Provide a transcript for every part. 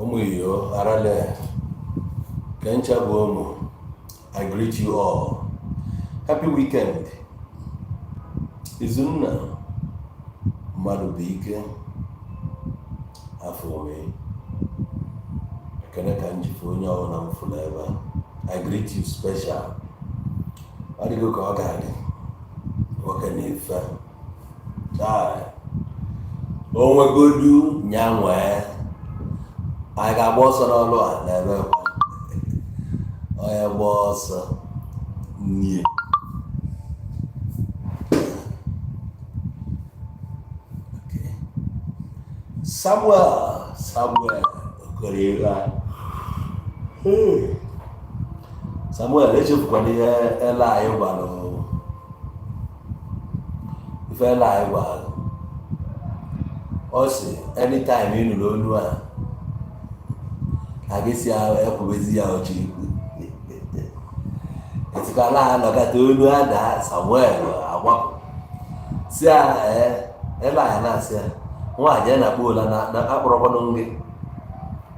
Umuyo, Arale, Kencha Bomo, I greet you all. Happy weekend. Izuna, Madubike, Afome, Kanaka Jifonia, on forever. I greet you special. I go call God. What can you say? Oh, my good do, Nyamwe. I got boss on all one, never. I am boss. Yeah. Okay. Somewhere, Korea. Hey. Somewhere, let's just go there. Ella, you want if I lie, well, also, anytime you know, I guess you are always your cheap. It's got a look at you that somewhere. I want. See, Ella, and I say, why, then I pull an apple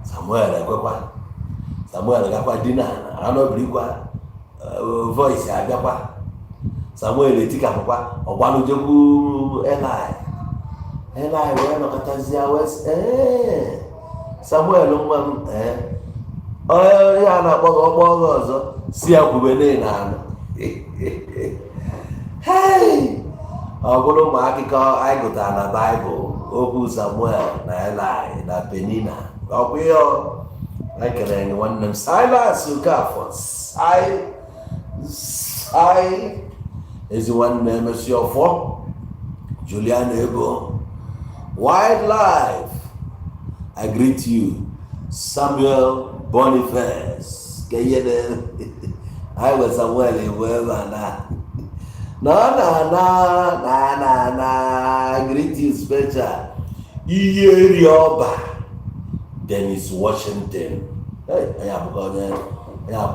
somewhere, I go back. Somewhere, I got dinner. I don't believe what voice I got back. Somewhere they take up or one jobu Eli, where no Catazia was, somewhere long one, oh, yeah, no, see how we hey, I'll go to Market, I go down a Bible, Obu somewhere, Eli, na Penina, or we all like anyone named Silas, who got for I is the one name is your for Julian Igbo. Wildlife. I greet you, Samuel Boniface. I was somewhere in wherever No. I greet you special. Iyerioba. Dennis Washington. Hey, I have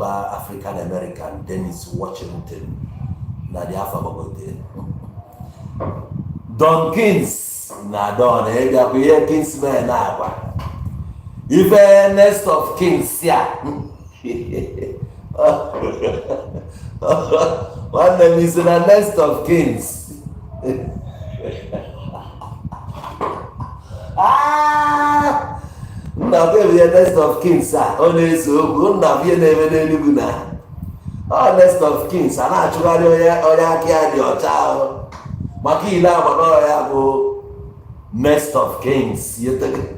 African American Dennis Washington. Na the alphabet Donkins na don ega be kinsmen na kwa if a nest of kings ya one name is a nest of kings na be a nest of kings only so na be na oh, nest of kings, and actually, your child. Makila, but nest of kings. You take it.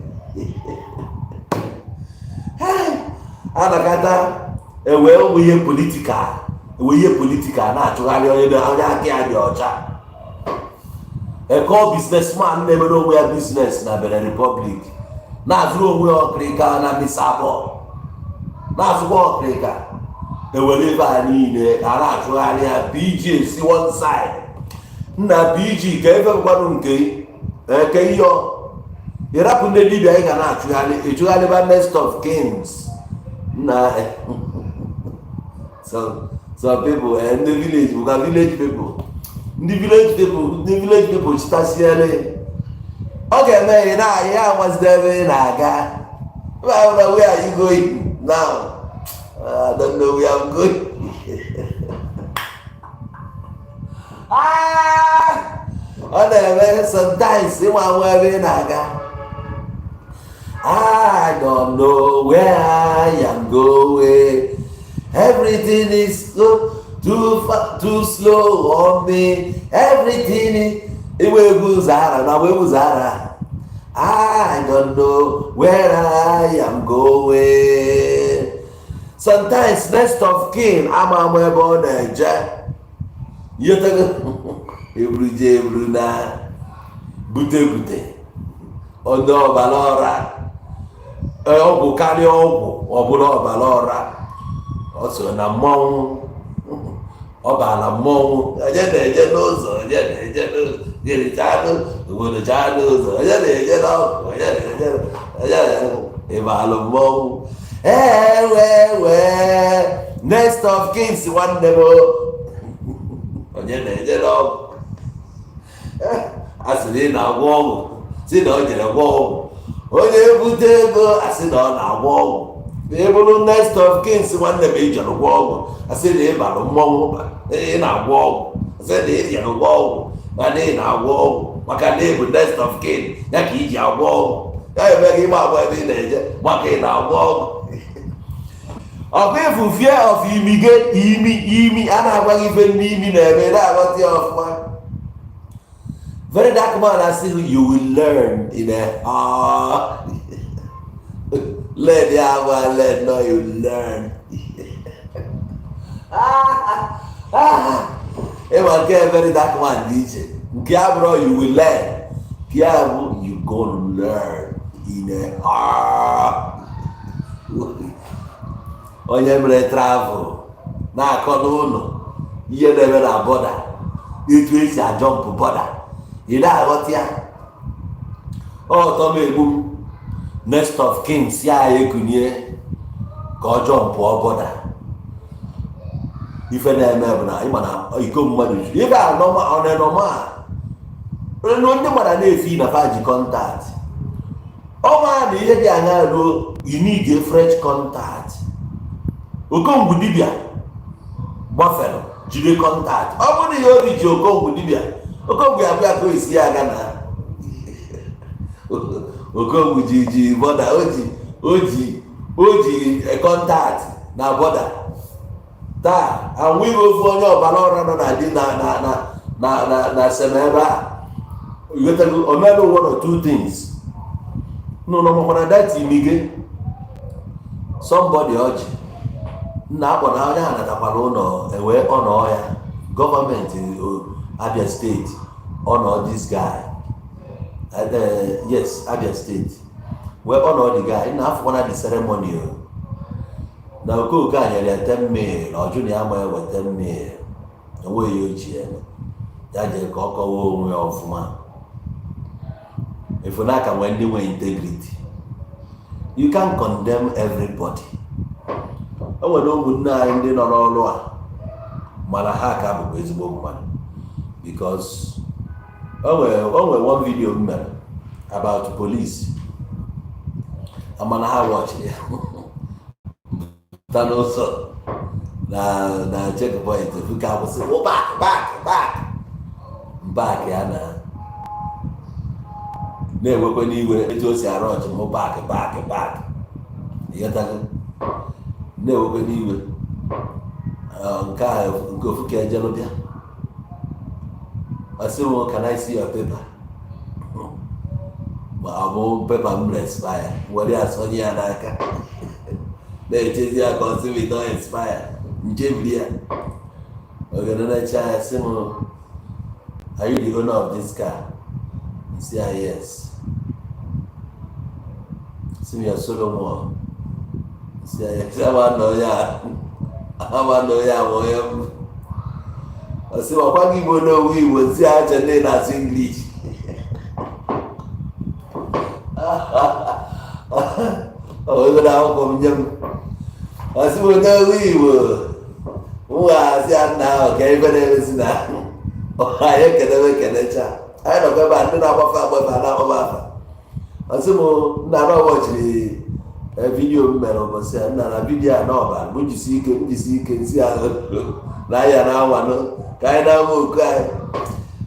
Anagata, well, we are political. Naturally, your child. A call businessman never know where business na the republic. Now, we are Krika and Misabo. Now, what Krika. The whatever need a PG see one side. Na PG gave everyone okay. Yo, you're up in the Dibias actually a nest of kings. Nah, so people and the village, we got village people. The village people start here. Okay, man, now what's there in Aga? Well, where are you going now? I don't know where I'm going. Sometimes I don't know where I am going. Everything is too slow on me. Everything is I don't know where I am going. Sometimes nest of king, I'm a born a jack. You take every day, Bruna, Bute, Odo Valora, Bucario, Obulo Valora, also Namon, Obalamon, a generoso, nest of kings, one devil. As they now walk, see, no, onye ebute ego asị na ọ na-agwọ ọgwụ. Ebụrụ next of kings nwanne m ijere ụgwọ ọgwụ asị na ịbalụ mmọnwụ ị na-agwọ ọgwụ, asị na ijere ụgwọ ọgwụ mana ị na-agwọ ọgwụ maka na ịbụ next of king ya ka iji agwọ ọgwụ. Ya emeghị ịgba agwa ebe ị na-eje maka ị na-agwọ ọgwụ. Ọkwa ịfụ fear of imi a na-agwaghị ife ndị imi na-eme na-aghọta ya ọfụma. Very dark man asị you will learn in a learn ya agwa learn no you learn. Ịma nke very dark man dị iche, nke abụrụ you will learn, nke a bụ you go learn in a onye mere travel na-akọ n'ụlọ ihe na-eme na bọda, etu esi ajọmpụ bọda, ị na-aghọta ya. Ọtọ m egbu m next of kings ya ekunye ka ọ jọmpụọ bọda. Ife na-eme bụ na ịma na iko mmadụ juru ife ọnenọma ndị mmadụ na-efi na faji kọntaktị ọma na ihe dị anya ruo you need a fresh contact. Okongwu dibia gbafere jiri kọntaktị, ọ bụrụ ihe obi ji okongwu dibia, okongwu ya bịa ka o isi ya aga na okongwu ji bọda, o ji kọntaktị na bọda. Taa anwụghị ofu onye ọbara ọra nọ na di na seme ebe a omelu one or two things n'ụlọ makwara dati imige somebody ọjị nna akpọ na onye a natakwara ụlọ ewe ọnọ ya gọọmenti Abia steeti ọnọ this guy yes Abia steeti wee ọnọ the guy na afọkwana the ceremony na okooko a nyere ya 10 mil na ọjụ na ya ma ewe 10 mil enweghị ochie ya jee ka ọ kọwa onwe ya ọfụma. Efunaka nwee ndị nwe integrity. You can condemn everybody. O nwere ụmụnne anyị ndị nọ n'ọrụ a mana ha ka bụkwa ezigbo mmadụ because o nwere one video m mere about police amana ha watch ya n'ụzọ na checkpoint efuka akwụsị back ya na-enwekwe n'iwe etu o si arụ ọchị m back ịghọtago na-enwekwe n'iwe nke ofu ka ejelu bịa ọsị m can I see your paper ma ọ bụ pepa m expire were ya sonye ya n'aka na-echezi ya ka ọ sị m don't expire njebiri ya ogene na-eche ya sị m are you the owner of this car? Say yes. See me a Solomon. Say yes. I want to know ya. I say what Igbo know we will see how to learn as English. Oh, we now come jam. I say we know we will. Who are say now? Okay, but everything now. Oh, I can't make it. I don't know about the Asimo na watching a video member was saying, "Na video no bad. Would you see? Can see? Laya now one kind of guy."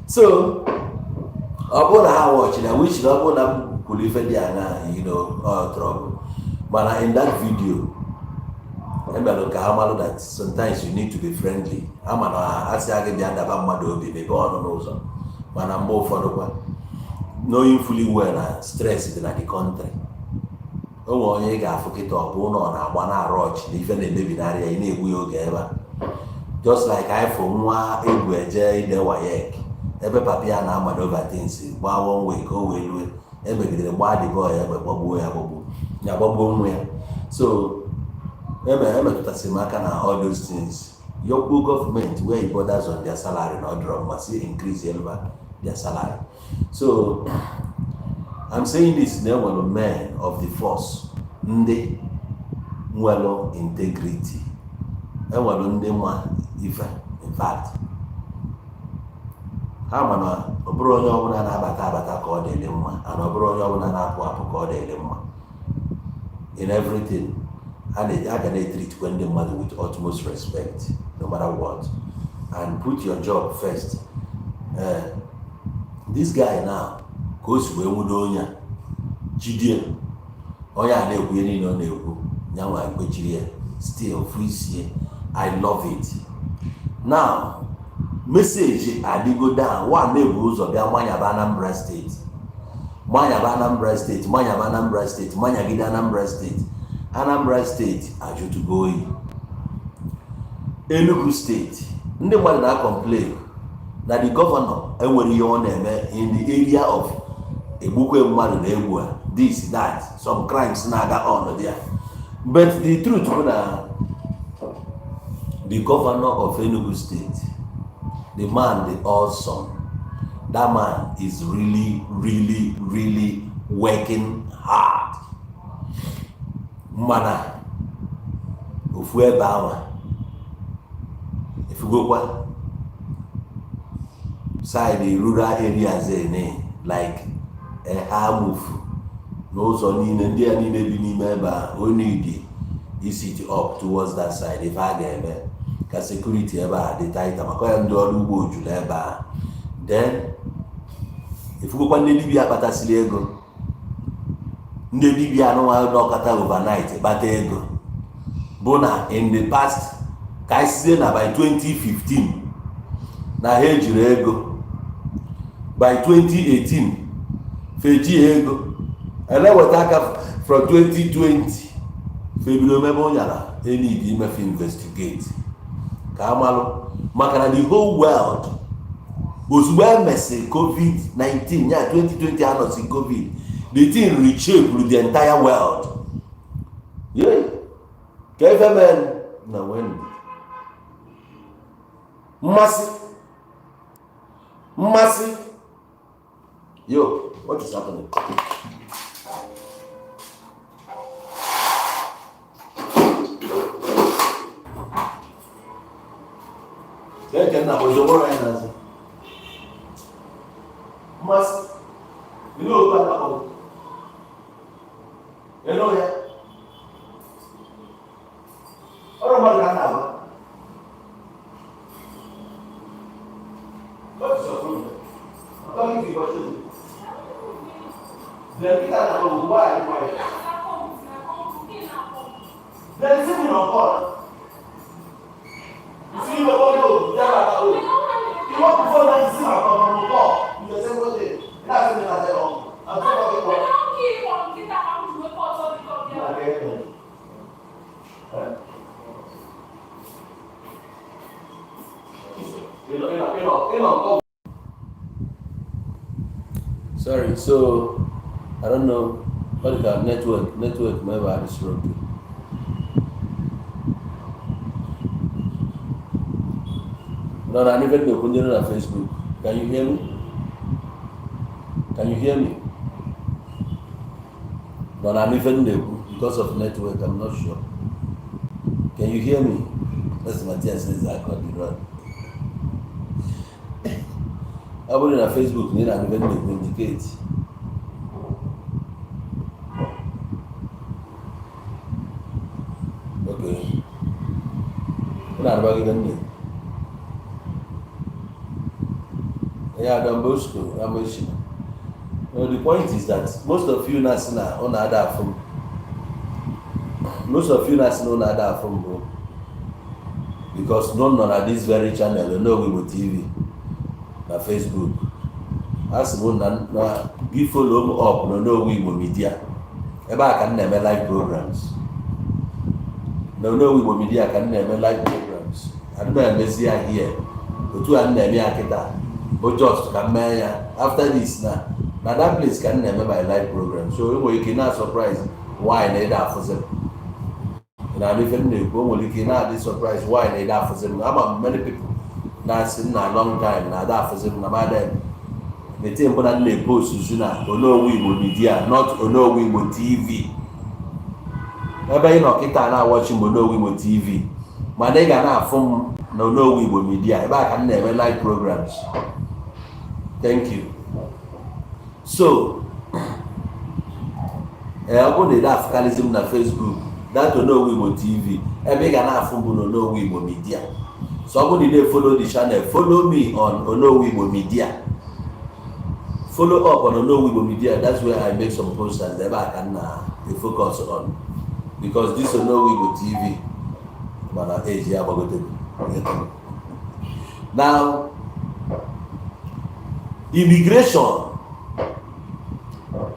So, upon our watching, I wish no one could live trouble. But in that video, that sometimes you need to be friendly. I'm an asking the other Mado be born on mana mgbe ụfọdụ kwa knowing fully well na stress dị na the country. O nwere onye ị ga-afụ kịta ọ bụ na ọ na-agba na-arụ ọchị na ife na-emebi narị ya ị na-egbu ya oge ebe a just like ifo nwa egwu eje ide wayek ebe papa ya na-amado vatins gbaa one way ka o wee lue emegidere gbaa the boy egbe gbagbuo nwa ya so emetụtasị m aka na all those things. Your government where it borders on their salary not drop must increase their salary. So I'm saying this now when the men of the force ndị nwere integrity enwere ndị nwa ife in fact ha mana ọ bụrụ onye ọbụla na-abata ka ọ dịrị mma and ọ bụrụ onye ọbụla na-apụ ka ọ dịrị mma in everything. A ga na-etreat ndị mmadụ with utmost respect no matter what and put your job first. This guy now ka o si wee nwudo onye jidie onye a na-ekwu ihe niile ọ na-ekwu nyanwa ekpechiri ya still free sie. I love it. Now message adịgo down one na-ebu ụzọ bịa manyaba Anambra State manyagide Anambra State. Anambra State ajụtụgo oyi. Enugu State ndị mmadụ na-complain na the governor enwere ihe ọ na-eme in the area of egbukwe mmadụ na egbu a this that some crimes na-aga on there, but the truth bụ na the governor of Enugu State, the man, the awesome, that man is really working hard. Mana ofu ebe ahụ ifugokwa side rural areas like Hamufu n'ụzọ niile ndị a niile bi n'ime ebe a onidi is up towards that side if a ga-eme ka security ebe a dị tight maka ya ndị ọrụ ugbo juru ebe a. Then ifugokwa ndị dibia kpatasịrị ego, ndị dibia anụnwa n'ọkata overnight kpata ego bụ na in the past ka isizie na by 2015 na ha ejiri ego, by 2018 feji ego eleweta aka from 2020 febido mebe onyara enid imefe investigate ka amalụ maka na the whole world ozugbo emesi COVID-19 ya 2020 anọsi COVID, the thing reshaped the entire world. Yeah. Kevin na when Massive. Yo, what is happening? Can I was over right now? Massive. You know what about? You know that? I don't want to know. What is your problem? I'm talking to you about you. Then we can't know why. Then see me on call. You see me on call. You want to phone and see my call. You say what day? That's me that I don't. I'm talking about. Sorry, so I don't know what is our network maybe I disrupted. No, I never do on Facebook. Can you hear me? No, I never do because of network. I'm not sure. Can you hear me? That's Matthias says I got it right. I put it on Facebook, need an event to indicate. Okay. What about it? Yeah, Don Bosco, Ramoshin. No, the point is that most of you Nasina on other from bro. Because none of this very channel, you know Igbo TV. Na Facebook. As na give follow me up no Igbo media. Ebe a ka na-eme live programs. No Igbo media ka na-eme live programs. Adịba emezi ya here. Otu a na-eme ya kịta. But just ka mee ya. After this na that place ka na-eme by live program. So enwere ike na surprise why na ede afụzi. Na ife na-ekwu enwere ike na dị surprise why na ede afụzi. Ama many people na-asị na long time na ada afụzi na madam mete mbụ na na-epost uzu na Onowu Igbo media not Onowu Igbo TV. Ebe ị nọ kịta na-awọchi m Onowu Igbo TV mana ị ga na-afụ m na Onowu Igbo media ebe a ka m na-eme live programs. Thank you. So, ọ bụrụ na ị na-afụkarịsị na Facebook, that Onowu Igbo TV, ebe ị ga na-afụ bụ na Onowu Igbo Media. So ọ bụrụ na ị na-follow the channel, follow me on Onowu Igbo Media. Follow up on Onowu Igbo Media. That's where I make some posters that I can focus on. Because this Onowu Igbo TV, now, immigration.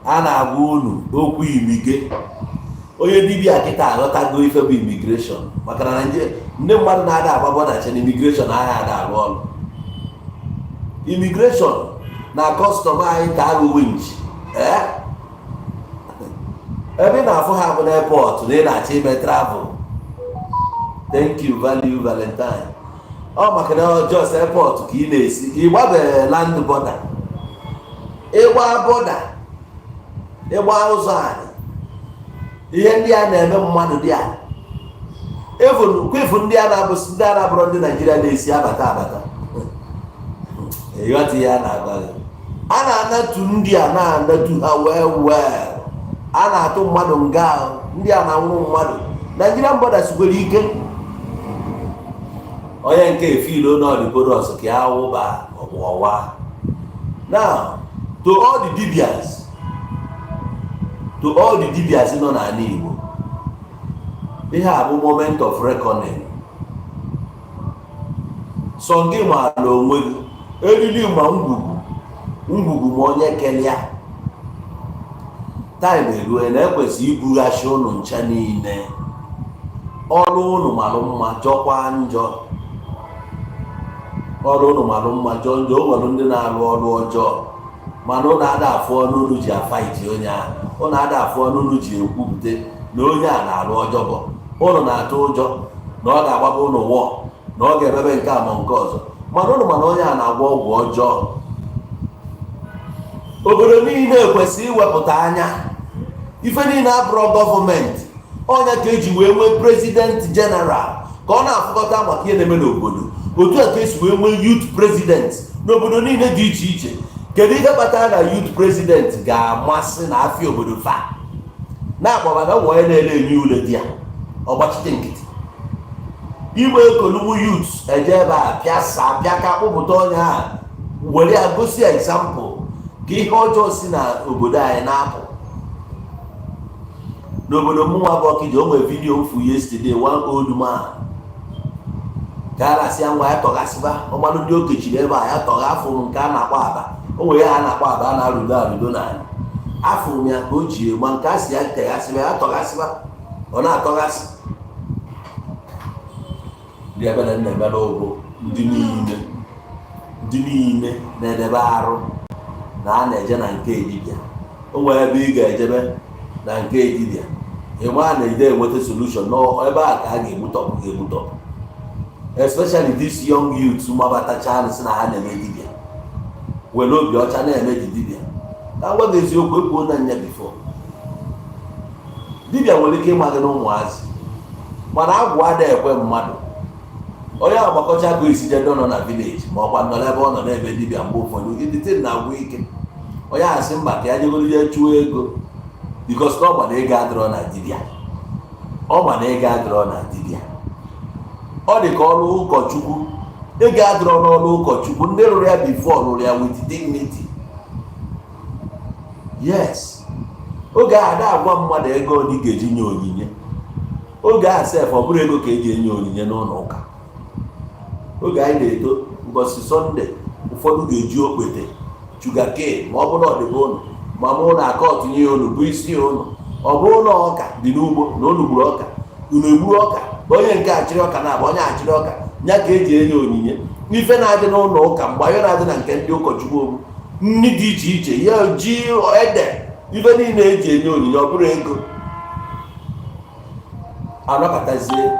A na-agwa unu okwu imige. Onye dibia kịta aghọtago ife bụ immigration. Maka na Naịjirịa, ndị mmadụ na-ada agbabọ na chen immigration agha ada arụ ọrụ. Immigration na custom anyị ka arụ winch. Ebe na-afụ ha bụ n'airport na ị na-achọ ime travel. Thank you, value Valentine. Ọ maka na just airport ka ị na-esi. Ịgbabe land border. Ịgba border. Ịgba ụzọ anyị. Ihe ndị a na-eme mmadụ dị a. Kwefu ndị a na-abụrụ ndị Naịjirịa na-esi abata. Ịghọta ihe a na-agwa gị. A na-anatu ndị a na-anatu ha wee. A na-atụ mmadụ nga ndị a na-anwụ mmadụ. Nigerian border sikwere ike. Onye nke efilo n'ọdịporos ka ya wụba ọgbọwa. Now, to all the Dibias nọ n'ala Igbo, ihe a bụ moment of reckoning. So gị ma ala onwe gị, eriri ma ngwugwu ma onye kelia. Time erue na ekwesị ibughachi ụnụ ncha niile. Ọrụ ụnụ malụ mma jọkwa njọ. Ọrụ ụnụ malụ mma jọ njọ. O nwere ndị na-arụ ọrụ ọjọọ. Mana ụnụ ada afụ ọnụ unu ji afaiti onye ahụ. Ụnụ ada afụ ọnụ unu ji ekwupụta na onye a na-arụ ọjọọ. Ụnụ na-atụ ụjọ na ọ ga-agbaba ụnụ wụọ, na ọ ga-emebe nke a ma nke ọzọ. Mana ụnụ mana onye a na-agwọ ọgwụ ọjọọ. Obodo niile kwesịrị iwepụta anya. Ife niile abụrụ gọọmenti. Onye ka eji wee nwee president general ka ọ na-afụkọta maka ihe na-eme n'obodo. Otu a ka esi wee nwee youth president n'obodo niile dị iche iche. Kedu ihe kpatara na youth president ga-amasị na afọ obodo fa na-akpọba na onye na-ele enye ule dị ya ọgbachite nkịtị igbe ekoluwu youth eje ebe a pịa ka kpụpụta onye a were ya gosi example ka ihe ọjọọ si na obodo anyị na-apụ. N'obodo mụnwa bụ Ọkịja, o nwere vidiyo mfu yesterday, one old man ka a na-asị ya ngwa ya tọgasịba ọmanụ ndị okechiri ebe a ya tọga afọ nke a na-akpọ aba. O nwere ya a na-akpọ aba a na-arụdo n'anya. Afụrụ m ya ka o ji egba nke a si ya tegasịba ya tọgasịba ọ na-atọgasị. Ndị ebe na nna obo ndị niile na-edebe arụ na a na-eje na nke dibia. O nwere ebe ị ga-ejebe na nke dibia, ịma a na-ede enweta solution ebe a ka a ga-egbutọpụ. Especially this young youth mabatacha si na ha na-eme dibia were obi ọcha na-eme dibia. Ka ngwa gị eziokwu ekwuo na nya bifo. Dibia nwere ike ịma gị n'ụmụazị, mana agwụ ada ekwe mmadụ. Onye agbakọcha go isi jedo nọ na village ma ọkwa nọ n'ebe ọ nọ n'ebe dibia mgbe ụfọdụ idite na-agwụ ike. Onye asị mba ka ya jegoro je chụọ ego because na ọ ma na ego adịrọ na dibia. Ọ dị ka ọrụ ụkọchukwu. Ego adịrọ n'ọrụ ụkọchukwu. Ndị rụrụ ya before rụrụ ya with dignity. Yes. Oge a ada agwa mmadụ ego dị ga-eji nye onyinye. Oge a sef ọ bụrụ ego ka eji enye onyinye n'ụlọ ụka. Oge anyị na-eto ụbọchị Sọnde ụfọdụ ga-eji okpete sugarcane ma ọ bụrụ na ọ dịbe ụnụ ma mụ na aka ọtụnye ụnụ bụ isi ụnụ. Ọ bụrụ na ọka dị n'ugbo na ụnụ gburu ọka, unu egburu ọka, onye nke achịrị ọka na-abụ onye achịrị ọka ya ka eji enye onyinye. Ife na-adị n'ụlọ ụka mgbe anyị na-adị na nke ndị ụkọchukwu ogbu nri dị iche iche ya ji ede ife niile eji enye onyinye ọ bụrụ ego. Anọkọtazie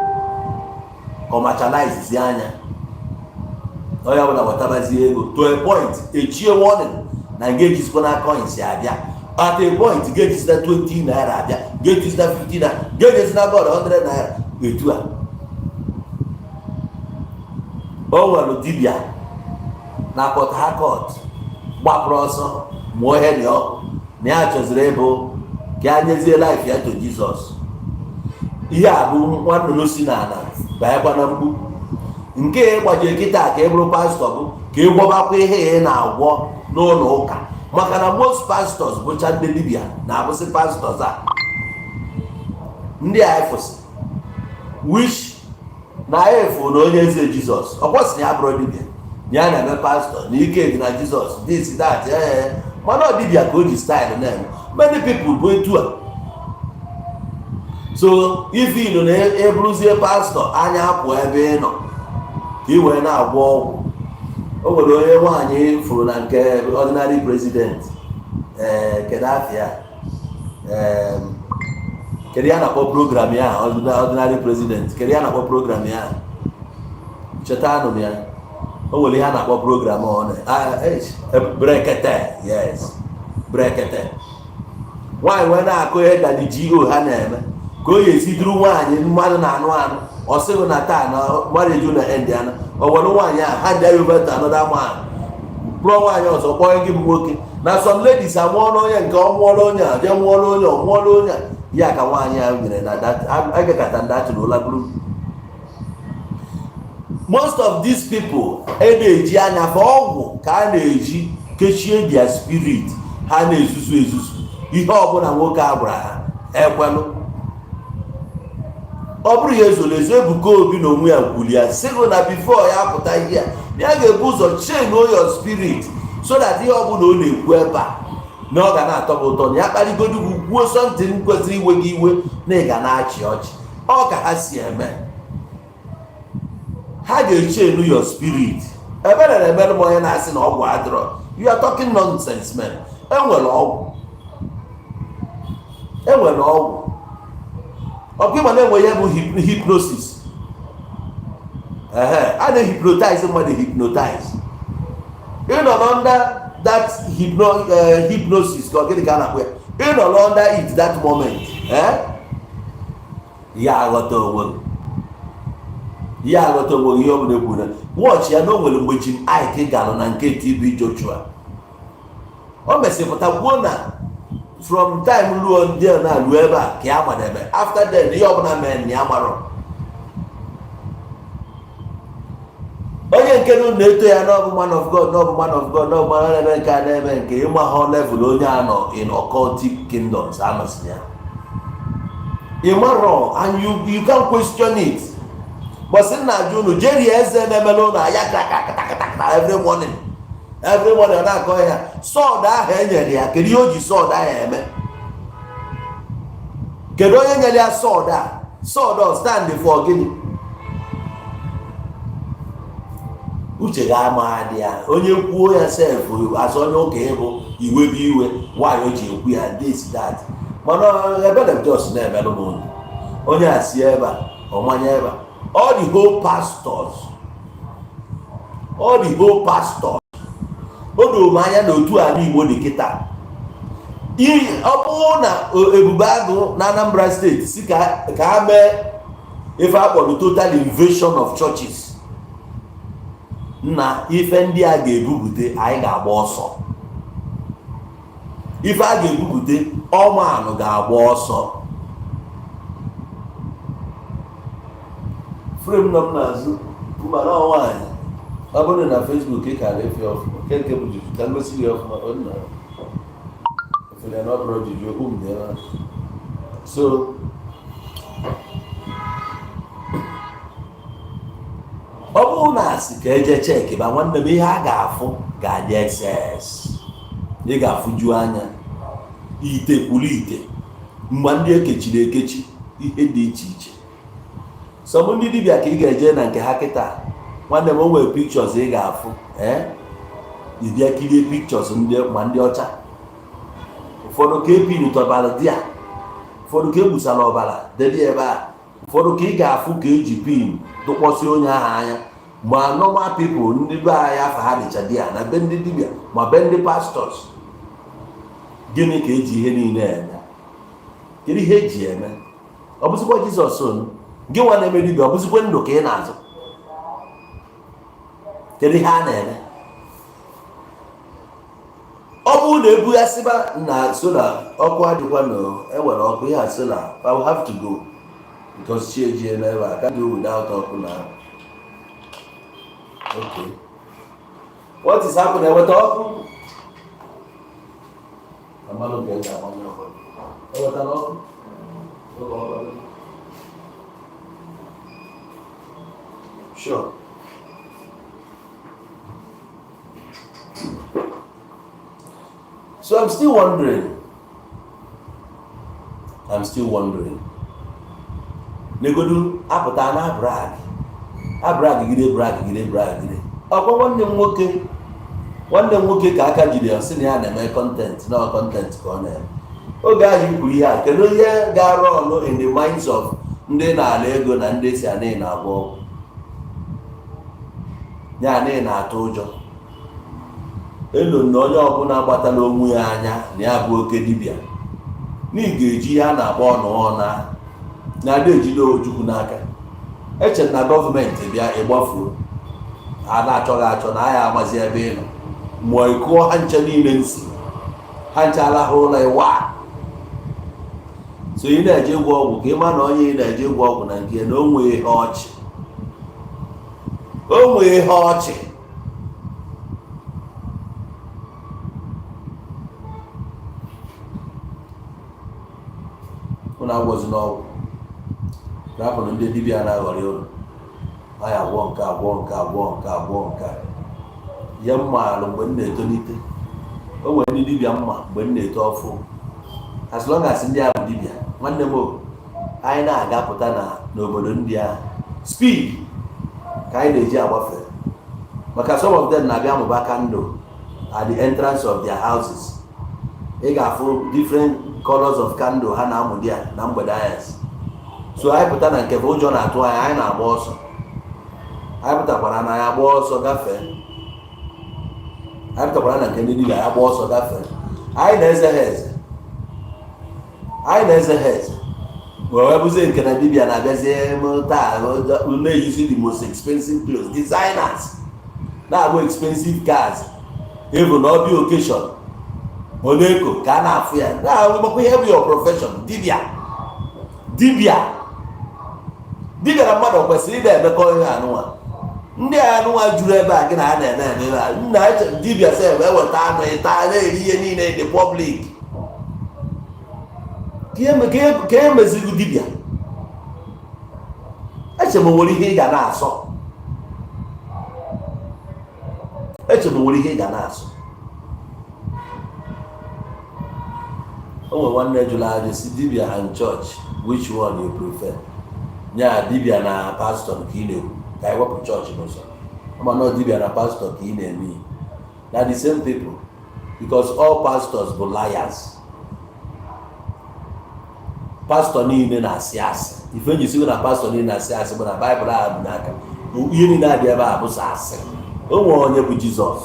commercialize anya onye ọbụla wetabazie ego to a point echie warning na ga-ejizikwa na coins abịa. At a point ga-ejizina 20 naira abịa, ga-ejizina 50 naira, ga-ejizina god 100 naira. Etu a o nwere dibia na Port Harcourt gbapụrụ ọsọ mụọ ihe dị ọkụ na ya chọziri ịbụ ka ya nyezie life ya to Jizọs. Ihe a bụ nwa nnụnụ si n'ala banyekwa na mgbu. Nke gbajiri kịta ka ị bụrụ pastọ bụ ka ị gwọbakwa ihe ị na-agwọ n'ụlọ ụka, maka na most pastors bụcha ndị dibia na-abụsị pastors a ndị a efụsị wish na efu na onye eze Jizọs ọ kwụsị na ya bụrụ dibia na ya na-eme pastọ na ike dị na Jizọs this that mana ọ dibia ka o ji style na-eme. Many people bụ etu a. So if ị nọ na-eburuzie pastọ anya apụ ebe ị nọ ka ị wee na-agwọ ọgwụ. O nwere onye nwaanyị furu na nke ordinary president kedu afịa kedu ya na-akpọ program ya ordinary president kedu ya na-akpọ program ya cheta anụ ya. O nwere ihe a na-akpọ program brekete. Yes, brekete. Nwaanyị wee na-akụ ihe dadi GO ha na-eme ka o esi duru nwaanyị mmadụ na anụ anụ ọ sịghị na taa na marriage na end ya na o were nwaanyị a ha dị over to another man kpụrụ nwaanyị ọzọ kpọọ gị bụ nwoke na some ladies amụọla onye nke ọ mụọla onye a bịa mụọla onye ọ mụọla onye a ya ka nwaanyị a nyere na agakata ndị atụrụ ụla bụrụ. Most of these people na-eji anya fa ọgwụ ka a na-eji kechie their spirit ha na-ezuzu ezuzu ihe ọbụla nwoke a gwara ha ekwelụ. Ọ bụrụ ya ezoro ezo Ebuka Obi na onwe ya kwuru ya sịgụ na before ya pụta ihe ya ga-ebu ụzọ chain your spirit so that ihe ọbụla ọ na-ekwu ebe a na ọ ga na-atọ m ụtọ na ya kparịgodu gwuo something kwesịrị iwe gị iwe na ị ga na-achị ọchị. Ọ ka ha si eme. Ha ga-echain your spirit. Ebere na-emere m onye na-asị na ọgwụ adịrọ. You are talking nonsense, man. Enwere ọgwụ. Enwere ọgwụ. Ọkwa ịma na-enwe ya bụ hypnosis. A na-hypnotize mmadụ hypnotize. Ị nọ under that hypnosis ka ọ gịnị ka a na-akpọ ya. Ị nọ under it that moment. Ya aghọta onwe ihe ọ bụla ekwu na watch ya na o nwere mgbe Jim Ike galụ na nke TB Joshua. O mesịpụta kwuo na from time ruo ndị na-alụ ebe a ka ya madebe after then ihe ọbụla mere na ya marọ. Onye nke na-eto ya n'ọbụ man of God n'ọbụ man of God n'ọbụ man na-eme nke a na-eme nke ịma ha level onye anọ in occultic kingdoms anọsi ya. Ị marọ and you can question it. Bọsị nna ajụ unu jeri eze na-emele ụlọ ya krakaktaktakta every morning ọ na-akọ ya sọọdụ ahụ enyere ya kedu ihe o ji sọọdụ ahụ eme? Kedu onye nyere ya sọọdụ a? Sọọdụ stand for gịnị? Uche ga-ama adị ya onye kwuo ya sef azụ onye ụka ịbụ iwe bụ iwe nwaanyị o ji ekwu ya this that mana ebe na jos na-emelụ m onye a si ebe a ọmanye ebe a all the whole pastors o doro m anya na otu ala Igbo dị kịta. Ọ bụrụ na Ebube Agụ na Anambra steeti si ka ha mee ife akpọrọ total invasion of churches na ife ndị a ga-ebupụte anyị ga-agba ọsọ. Ife a ga-ebupụte ọmanụ ga-agba ọsọ. Frame nọ m n'azụ mgbara nwaanyị ọ bụrụ na Facebook ị kara efe ọfụma nke bụ juju ka ngosi gị ọfụma efere na ọ bụrụ juju okwu m dị ebe. So ọ bụrụ na asị ka eje cheki ba nwanne m ihe a ga-afụ ga-adị excess. Ị ga-afụju anya ite kwuru ite mgbe ndị ekechiri ekechi ihe dị iche iche. Sọmụ ndị dibịa ka ị ga-eje na nke ha kịta nwanne m o nwere pictures ị ga-afụ ịbịa kirie pictures ma ndị ọcha. Ụfọdụ ka epinutọbara di ya, ụfọdụ ka egbusara ọbara dedi ebe a, ụfọdụ ka ị ga-afụ ka eji pin tụkpọsị onye ahụ anya. Ma normal people ndị be anyị afa ha dịcha di ya na be ndị dibịa ma be ndị pastors. Gịnị ka eji ihe niile eme? Kedu ihe eji eme? Ọ bụzikwa Jizọs onu gị nwa na-eme dibịa ọ bụzikwa ndụ ka ị na-azụ? Kedu ihe a na-eme? ọkụ na-ebughasịba na sola ọkụ adịkwa na enwere ọkụ ihe a sola I will have to go because chi ejie n'ebe a can't do without ọkụ na okay what is happening eweta ọkụ amalụ nke eji agbanye ọkụ ewetala ọkụ sure so I'm still wondering negodu apụta na brag gide ọkwa nwanne m nwoke ka aka jiri ya sị na ya na-eme content na content ka ọ na-eme oge ahụ ikwu ihe a kedu ihe ga-arụ ọnụ in the minds of ndị na-ala ego na ndị si anị na-agba ọgwụ ya anị na-atụ ụjọ elu na onye ọbụla gbatala onwe ya anya na ya bụ oke dibịa na ị ga-eji ihe a na-agba ọnụ na-ada ejide ojukwu n'aka echere na gọọmenti bịa ịgbafuo a na-achọghị achọ na agha amazi ebe ị nọ mụọ ịkụọ ha nche niile nsi ha nche alahụ ụlọ ịwa so ị na-eje gwa ọgwụ ka ị ma na onye ị na-eje gwa ọgwụ na nke na o nwee ihe ọchị ụnụ agwọzi n'ọgwụ rapụrụ ndị dibịa na-aghọrị ụlọ anyị agwọ nke ihe mma alụ mgbe m na-etolite o nwere ndị dibịa mma mgbe m na-eto ọfụ as long as ndị a bụ dibịa nwanne m anyị na-agapụta n'obodo ndị a speed ka anyị na-eji agbafe maka some of them na-abịa mụba candle at the entrance of their houses ị ga-afụ different colors of candle ha na-amụ di ya na mgbede anyasị so anyị pụta na nke bụ ụjọ na-atụ anyị na-agba ọsọ anyị pụtakwara na ya agba ọsọ gafee anyị pụtakwara na nke ndị dibịa ya gba ọsọ gafee anyị na-eze ha eze wee bụzie nke na dibịa na-abịazie taa na-eyuzi the most expensive clothes designers na-agba expensive cars even na ọbịa occasion oneko ka a na-afụ ya na-agbakwa ihe bụ your profession dibịa na mmadụ kwesịrị ị na-emekọ ihe anụnwa ndị anụnwa juru ebe a gị na ha na-eme ebe a nna dibịa sị eweta anụ ịta na-eri ihe niile in the public ka emezighị dibịa eche m nwere ihe ị ga na-asọ o nwere nwanne jụrụ ajụ si dibịa and church which one you prefer nya dibịa na pastor ka ị na-ekwu ka anyị wepụ chọọchị n'ụzọ mana dibịa na pastor ka ị na-eme na the same people because all pastors bụ liars pastor niile na-asị asị ife nji sigo na pastor niile na-asị asị bụ na baịbụl a bụ n'aka ihe niile adị ebe a bụ sọ asị o nwere onye bụ Jizọs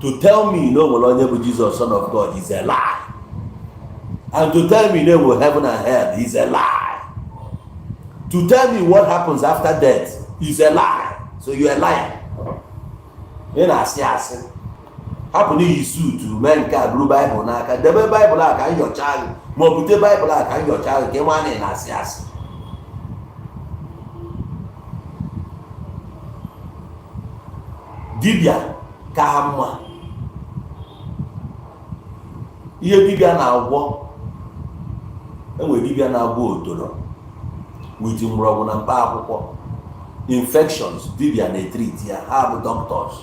to tell me na o nwere onye bụ Jizọs son of God is a lie and to tell me na enwere heaven and hell is a lie. To tell me what happens after death is a lie. So you're a liar. Ị na-asị asị. Hapụ n'iyi suutu mee nke a bụrụ Baịbụl n'aka. Debe Baịbụl a ka m nyochaa gị. Ma ọ bute Baịbụl a ka m nyochaa gị ka ị maa na ị na-asị asị. Dibịa ka ha mma. Ihe dibịa na-agwọ. Enwere dibịa na-agwọ otoro. With mgbọrọgwụ na mkpa akwụkwọ infections dibịa na-etreat ya ha bụ doctors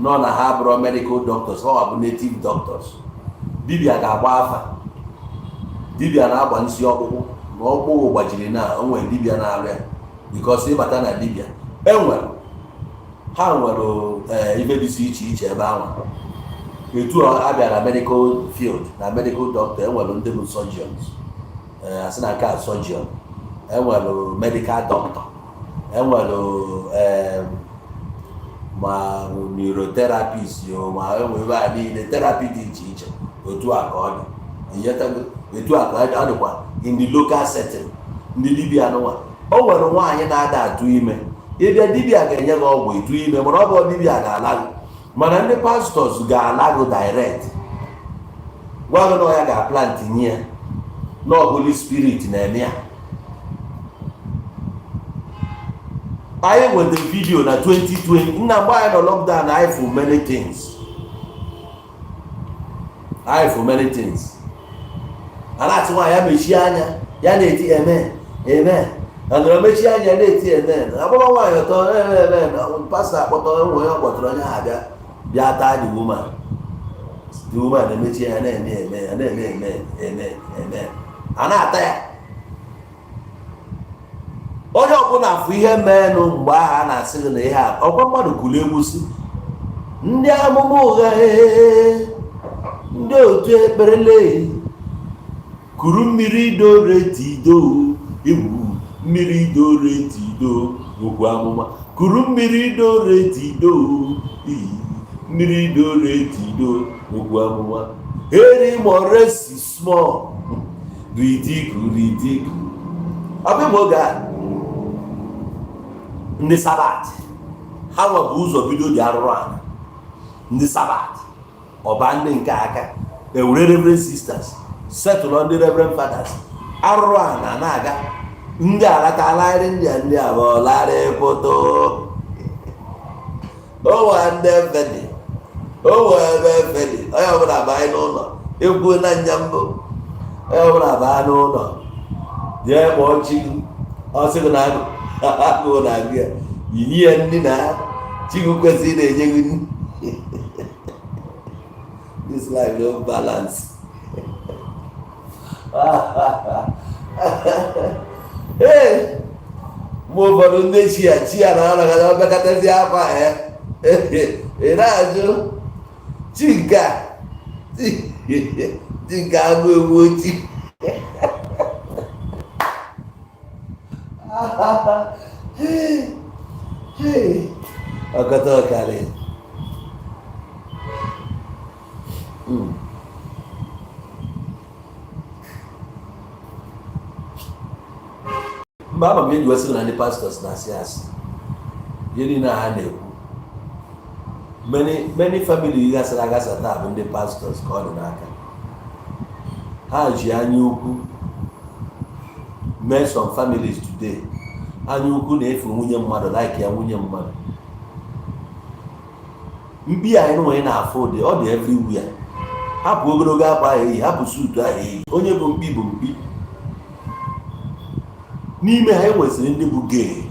nọ na ha bụrụ medical doctors ha bụ native doctors dibịa ga-agba afa dibịa na-agba nsị ọkpụkpụ ma ọkpụkpụ gbajiri na o nwere dibịa na-arịa because ịbata na dibịa ha nwere ife dị iche iche ebe ahụ etu a bịara medical field na medical doctor enwere ndị bụ surgeons asị na nke a surgeon enwere medical doctor enwere ma neurotherapist ma enwere a niile therapy dị iche iche otu a ka ọ dị etu a ka ọ dịkwa in the local setting ndị dibịa n'ụwa o nwere nwaanyị na-ada atụ ime ịbịa dibịa ga-enye gị ọgwụ ịtụ ime mana ọ bụ dibịa ga-ala gị mana ndị pastors ga-alago direct gwa gị na ya ga-plant nye ya na Holy Spirit na-eme ya. anyị nwere video na 2020 nna mgbe anyị nọ lockdown anyị fụ many things a na-atị nwa ya mechie anya ya na-eti amen andọrọ mechie anya ya na-eti amen agbaba nwaanyị ọtọ pastọ akpọtọ enwe ya kpọtụrụ onye ha bịa taa the woman na-emechi ya na-eme a na-ata ya. onye ọbụla afụ ihe meenụ mgbe ahụ a na-asị gị na ihe a ọkwa mmadụ kwuru egwu si ndị amụma ụgha ndị otu ekperele kuru mmiri dore tido iwu mmiri dore tido okwu amụma kuru mmiri dore tido mmiri dore tido okwu amụma eri moresi small ridicu ọbụmoge ndị sabat ha nwebụ ụzọ bido dị arụrụ anya ndị sabat ọba ndị nke aka ewere reverend sisters setụlụ ndị reverend fathers arụrụ anya na-aga ndị alatalarị ndị abụọ larị pụtụ onwe ndị efedi onwe ebe efedi onye ọbụla banye n'ụlọ egwu na nya mbụ onye ọbụla banye n'ụlọ jee kpọọ chi ọsịgụ na agụụ na-agụ ya yinye ya ndị na Chigwu kwesịrị na-enye gị nri. This life no balance. Ee, mgbe ụfọdụ ndị chi ya na anọgide ọbịakọtazi akwa ya ị na-ajụ chi nke agụ egwu ochi ọkọta ọkarị mgbe ama m eji wesị na ndị pastors na-asị asị ihe niile ha na-ekwu many family gasara agasa taa bụ ndị pastors ka ọ dị n'aka ha ji anya ukwu mee some families today anya ukwu na-efe nwunye mmadụ like ya nwunye mmadụ mkpi anyị nwe na-afụ dị ọ dị everywhere. Hapụ ogologo akwa ahụ eyi, hapụ suutu ahụ eyi, onye bụ mkpi bụ mkpi. N'ime ha enwesịrị ndị bụ gay.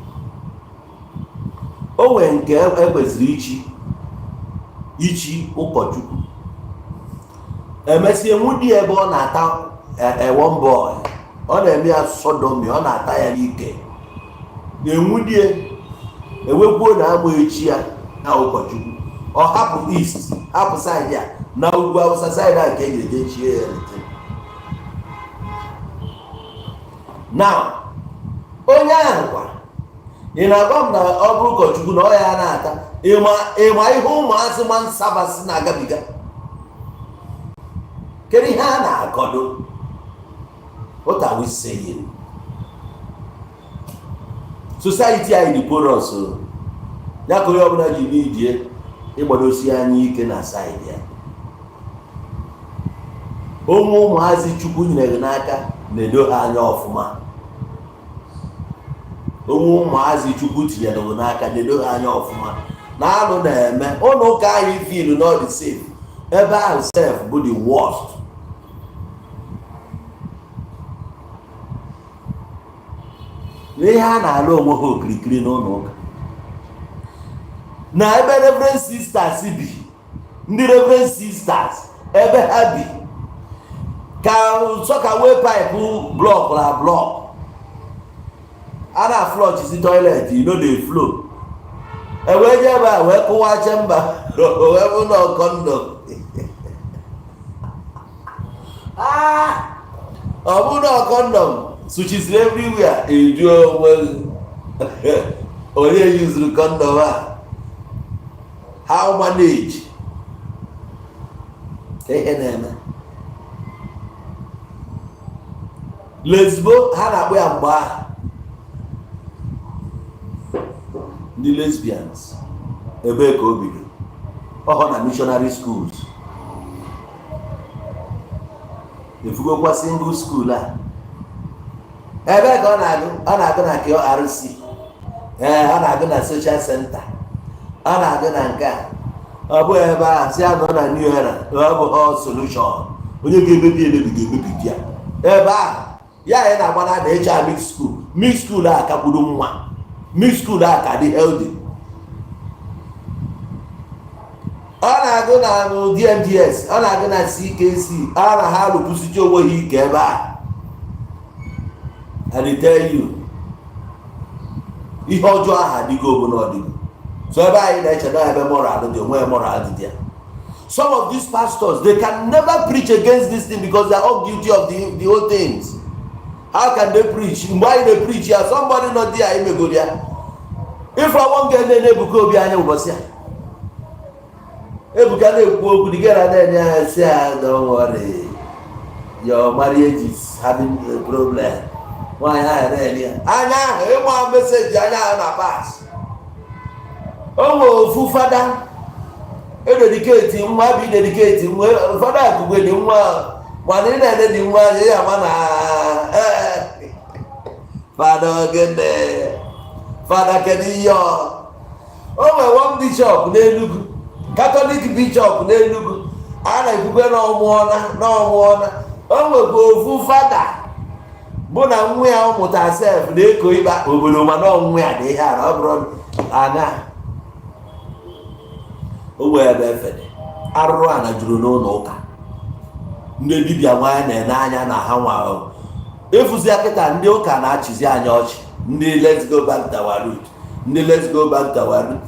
O nwere nke ekwesịrị ichi ụkọchukwu emesịa nwudi ebe ọ na-ata one boy, ọ na-eme ya sodomi, ọ na-ata ya n'ike, na-enwudie ewekwuo na ama echi ya na ụkọchukwu. Ọ hapụ east, hapụ side ya na ugwu Awụsa side a nke eji chie ya lete. Now onye ahụ kwa ị na-agwa m na ọ bụ ụkọchukwu na ọ ya na-ata ịma ihe ụmụazị ma nsabasị na-agabiga. Kedu ihe a na-akọdo? What are we saying? Society anyị dị porous. Ya ka onye ọbụla ji n'idie ịgbadosi anya ike na side ya. Ụmụazị Chukwu nyere n'aka na-edo ha anya ọfụma. Ụmụazị Chukwu tinyere n'aka na-edo ha anya ọfụma. Na alụ na-eme ụlọ ụka anyị feel not the same. Ebe ahụ self bụ the worst. N'ihe a na-alụ onwe ha okirikiri n'ụlọ ụka. Na ebe reverend sisters bi, ndị reverend sisters ebe ha bi ka sọkawe pipe block na block. A na flush si toilet, you know dey flow. Ewe je ebe a wee kụwa chamber wee bụ na condom. Ọ bụ na condom suchisiri everywhere. Eju onwe onye usuru condom a. How manage? Ihe na-eme. Lesbo ha na-akpọ ya mgbe ahụ. Ndị lesbians ebe ka o bido. ọhọ na missionary schools. Efugokwa single school a ebe ka ọ na-agụ na KRC, ọ na-agụ na social center, ọ na-agụ na nke a. Ọ bụ ebe a si agụ na New Era, ọ bụ all solution. Onye ga-emebi ga-emebi ya ebe a. Ya anyị na-agba na HR mix school a ka kwuru mma, mix school a ka dị healthy. Ọ na-agụ na DMDS, ọ na-agụ na CKC, ọ na ha rụpụsịcha onwe ha ike ebe a. I tell you, ihe ọjọọ ahụ adịgo obodo ọdịgo. So ebe anyị na-eche na ebe moral dị, onwe moral dị ya. Some of these pastors, they can never preach against this thing because they are all guilty of the whole things. How can they preach? Why they preach here? Somebody not there, I may go there. If I won't get any Ebuka Obi anya ubosia. Ebuka na-ekwu okwu dị gara na say, don't worry, your marriage is having a problem. Why I really? Anya, ịgba message anya na pass. Owo fada dedicate nwa bi dedicate nwa fada akugwe dị nwa mana na-ede dị nwa ya ma na fada gede fada kediyo. O nwe one bishop n'Enugu, Catholic bishop n'Enugu, a na-ekwukwe na ọmụọna. O nwekwa ofu fada bụ na nwa ya ọ mụta sef na-eko ịkpa obodo mana ọnwụ ya dị ihe ara ọ bụrụ anya. O wee ebe efede arụrụ a na juru n'ụlọ ụka. Ndị dibịa nwanyị na-ene anya na ha nwa efuzi akịta ndị ụka na-achịzi anya ọchị. Ndị let's go back to our root, ndị let's go back to our root.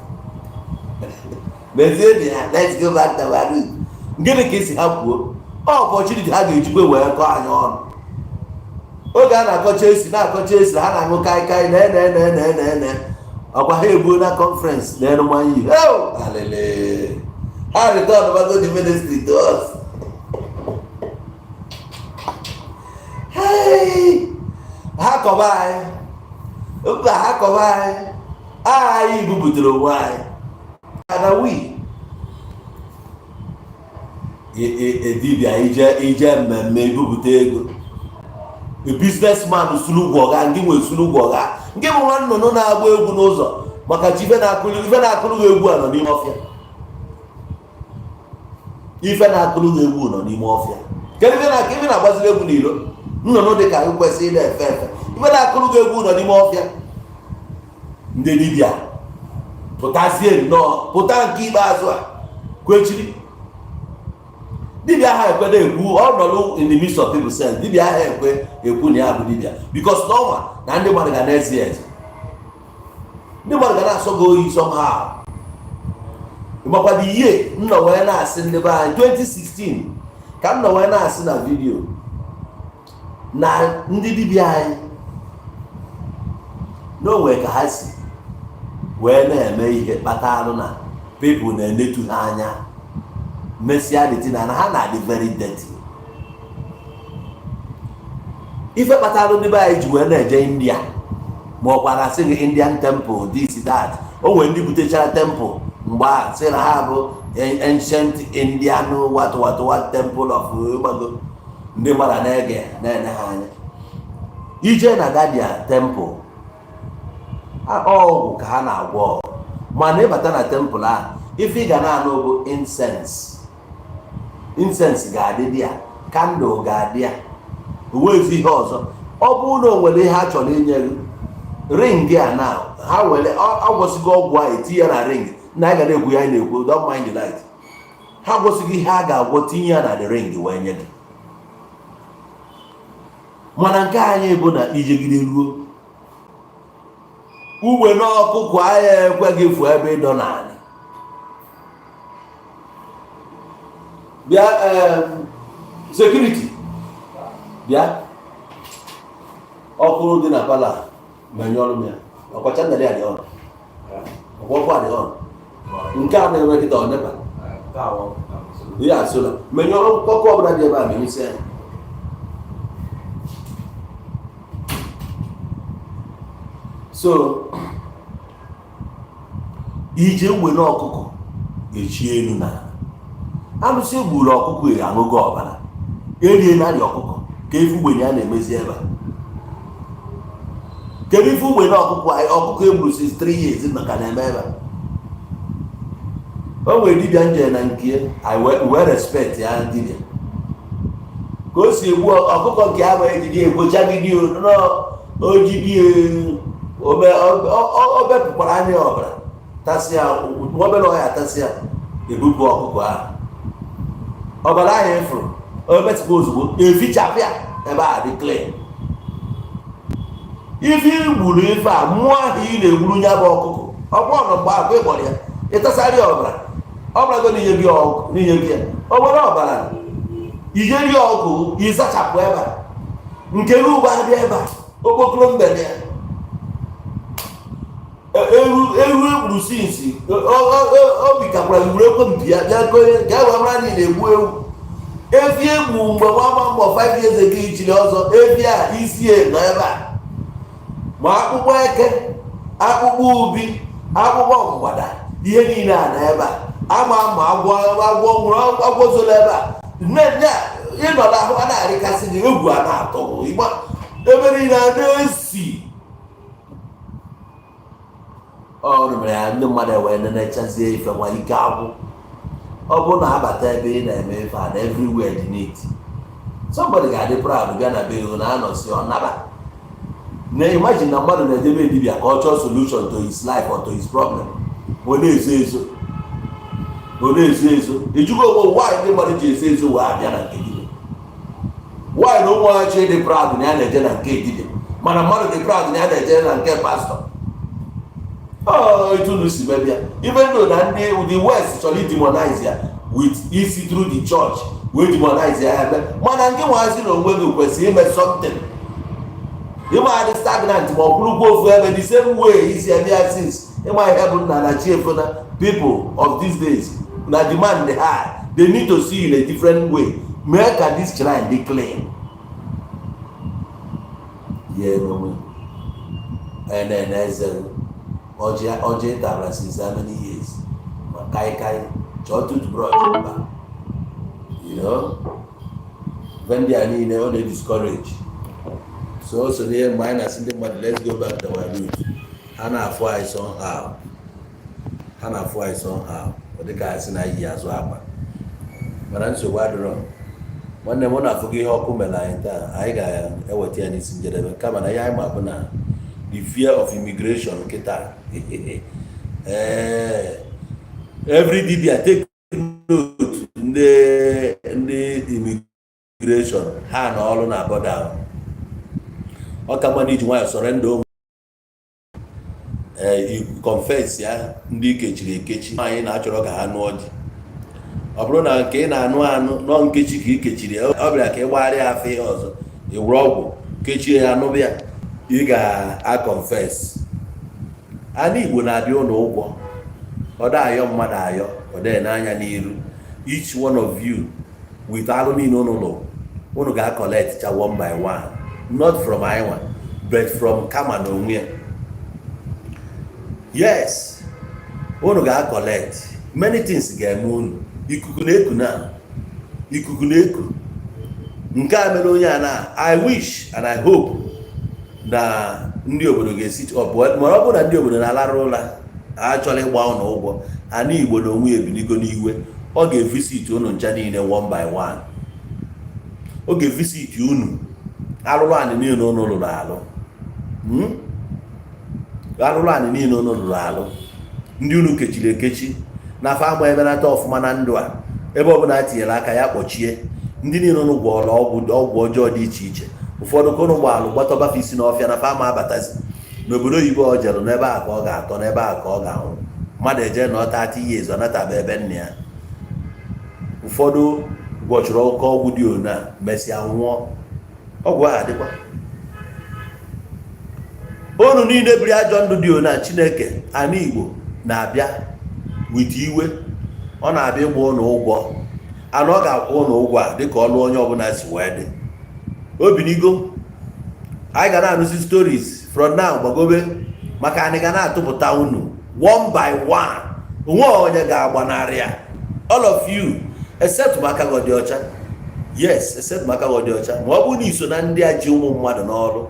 Mezie dị ya let's go back to our root. Gịnị ka esi ha kwuo? Opportunity ha ga-ejikwe wee kọọ anya ọnụ. Oge a na-akọcha esi ha na-aṅụ kaikai na ọkwa ha ebuo na conference na enumanya ihe. Alele ha return bago the ministry to us. Ha kọba anyị ụka, ha kọba anyị bubutere onwe anyị ana wi dibịa ije mmemme ibupụta ego. A businessman suru ụgwọ ọga, ndị nwe suru ụgwọ ọga, nke bụ nwa nnụnụ na-agba egwu n'ụzọ maka ji ife na-akụrụ gị egwu a nọ n'ime ọfịa. Ife na-akụrụ gị egwu nọ n'ime ọfịa. Kedu ife na-agbaziri egwu n'ilo? Nnụnụ dị ka kwesịrị na-efe efe. Ife na-akụrụ gị egwu nọ n'ime ọfịa. Ndị dibịa pụtazie nnọọ, pụta nke ikpeazụ a kwechiri. Dibịa ha ekwe ekwu ọnọdụ in the midst of people say dibịa ha ekwu na ya bụ dibịa because n'ọnwa na ndị mmadụ ga na-ezi ezi, ndị mmadụ ga na-asọ gị oyi somehow. Ịmakwa dị ihe nna wee na-asị ndị be anyị 2016 ka nna wee na-asị na vidio na ndị dibịa anyị n'onwe ka ha si wee na-eme ihe kpata anụ na people na-enetu ha anya. Messianity na ha na-adị very dirty. Ife kpatara ndị be anyị ji wee na-eje India ma ọ kwara sị gị Indian temple this that. O nwere ndị butechara temple mgbe a sị na ha bụ ancient Indian what temple of Igbo. Ndị mmadụ na-ene ha anya. Ije na Gadia temple ọgwụ ka ha na-agwọ, mana ịbata na temple a ife ị ga na-anụ bụ incense ga-adị dị ya, candle ga-adị ya, uwezi ihe ọzọ. Ọ bụrụ na o nwere ihe ha chọrọ inye gị ring a na ha were agwọsịgo ọgwụ a etinye ya na ring na a ga na-ekwu ya na-ekwu don't mind the light. Ha gwọsịgo ihe a ga-agwọ tinye ya na the ring wee nye gị. Mana nke anyị bụ na ijegide ruo ugbe n'ọkụkụ ahịa ekweghị fụ ebe ịdọ n'ala. Bịa security bịa ọkụrụ dị na pala menyụọrụ m ya ọkwacha ndali adị ọnụ ọkwọkwọ adị ọnụ nke a na-enwe kịta ọ nepa ihe asụla menyụọrụ ọkụ ọbụla dị ebe a menyụsị ya. So ije ugbe n'ọkụkụ echie elu na alụsị gburu ọkụkọ aṅụgo ọbara erie narị ọkụkọ ka ife ugbenye a na-emezi ebe a. Kedu ife ugbenye ọkụkọ egburu since 3 years maka na-eme ebe a? O nwere dibịa nje na nke wee respect ya dibịa ka o si egbu ọkụkọ nke ahụ ejide egbochagidi ojidi o bepụkwara anya ọbara tasịa obere ọya tasịa ebupụ ọkụkọ ahụ ọbara ahụ efuru o metụkwa ozugbo efichapụ ya ebe a dị clean. Ife igburu ife a mmụọ ahụ ị na-egburu ya bụ ọkụkọ ọkpọnọ mgbe akụ ịkpọrọ ya ịtasarị ọbarago n'inye gị ya o nwere ọbara ijeri ọgụ ịzachapụ ebe a nke ugbo adị ebe a okpokoro mgbede ya eru egburu sinsi obi kakwara igburu ekwe mpi ya bịa ka ewe mara niile egbu ewu efi egbu mgbe nwa mbọ 5 years ago ichiri ọzọ efi a isi nọ ebe a ma akpụkpọ eke akpụkpọ ubi akpụkpọ mgbada ihe niile a na ebe a ama agwọ nwụrụ agwọ zoro ebe a ịnọdụ ahụ a na-arịkasị gị egwu a na-atọ ịgba ebe niile a na-esi ọrụ mere ya ndị mmadụ wee nenechazie ife nwa ike agwụ. Ọ bụrụ na abata ebe ị na-eme ife a na everywhere dị neat, somebody ga-adị proud bịa na be na anọsi ọ naba na imagine na mmadụ na-edebe dibịa ka ọ chọọ solution to his life or to his problem. Ọ na-ezo ezo ejugo onwe nwaanyị ndị mmadụ ji ezo ezo wee abịa na nke dibịa. Nwaanyị na ụmụ ọchị dị proud na ya na-eje na nke dibịa mana mmadụ dị proud na ya na-eje na nke pastọ. Etu si mebia even though na ndị the West chọrọ demonize ya with isi through the church wee demonize ya ebe mana nke nwazi na onwe gị kwesịrị ime something. Ịma adị stagnant ma ọ bụrụkwa ofu ebe the same way isi ebe ya since ịma ihe bụ nna na chiefo na people of these days na demand dey high, they need to see in a different way. Mee ka this shrine dey clean. Oje tabra since how many years? Kai chọọ toothbrush mba. When they are in all they discourage. So they minus in the mother, let's go back to our root. Hana fly somehow. But the guys in a year as well. But I'm so wide wrong. When they want to forget how come I got what is in the come and I am up now. The fear of immigration, Kita. Every Dibias take note in the immigration. Hand all on our border. What can man need to surrender? You confess, yeah. Ndi kechi. My natural Gahanod. Obrona Kena no nkechi kechiri. Obra ke wari afi also. A robo kechi anobia. You ga confess. Ani Igbo na-adị ụlọ ụgwọ. Ọ da-ayọ mmadụ ayọ, ọ dị n'anya n'iru. Each one of you with alụ niile unu ga-collect cha one by one. Not from anyone, but from kama na onwe. Yes, unu ga-collect. Many things ga-eme unu. Ikuku na-eku. Nke a mere onye a na I wish and I hope na ndị obodo ga-esi ma ọ bụrụ na ndị obodo na-alarụ ụla achọrọ ịgba ụnụ ụgwọ ana Igbo na onwe ebiligo n'iwe ọ ga-evisit unu ncha niile one by one. Ọ ga-evisit unu alụrụ anị niile unu lụrụ alụ ndị unu kechiri ekechi n'afọ agba ebe nata ọfụma na ndụ a ebe ọbụla tinyere aka ya kpọchie ndị niile unu gwọrọ ọgwụ ọjọọ dị iche iche. Ụfọdụ kụrụ gbaalụ gbatabafe isi n'ọfịa na fama abatazi n'obodo oyibo ọ jere n'ebe a ka ọ ga-atọ n'ebe a ka ọ ga-anwụ. Mmadụ eje na 30 years ọ nataba ebe nne ya. Ụfọdụ gwọchiri oke ọgwụ dị ona mesịa nwụọ. Ọgwụ ahụ adịkwa unu niile biri ajọ ndụ dị ona. Chineke ana Igbo na-abịa wit iwe, ọ na-abịa ịgba ụnụ ụgwọ ana ọ ga-akwụ ụnụ ụgwọ a dịka ọlụ onye ọbụla si wee dị. Obinigo anyị ga na-anụzi stories from now gbagobe maka anyị ga na-atụpụta unu one by one onwe onye ga-agbanarị ya. All of you except maka gị dị ọcha. Yes, except maka gị dị ọcha. Ma ọ bụrụ na iso na ndị a ji ụmụ mmadụ n'ọrụ,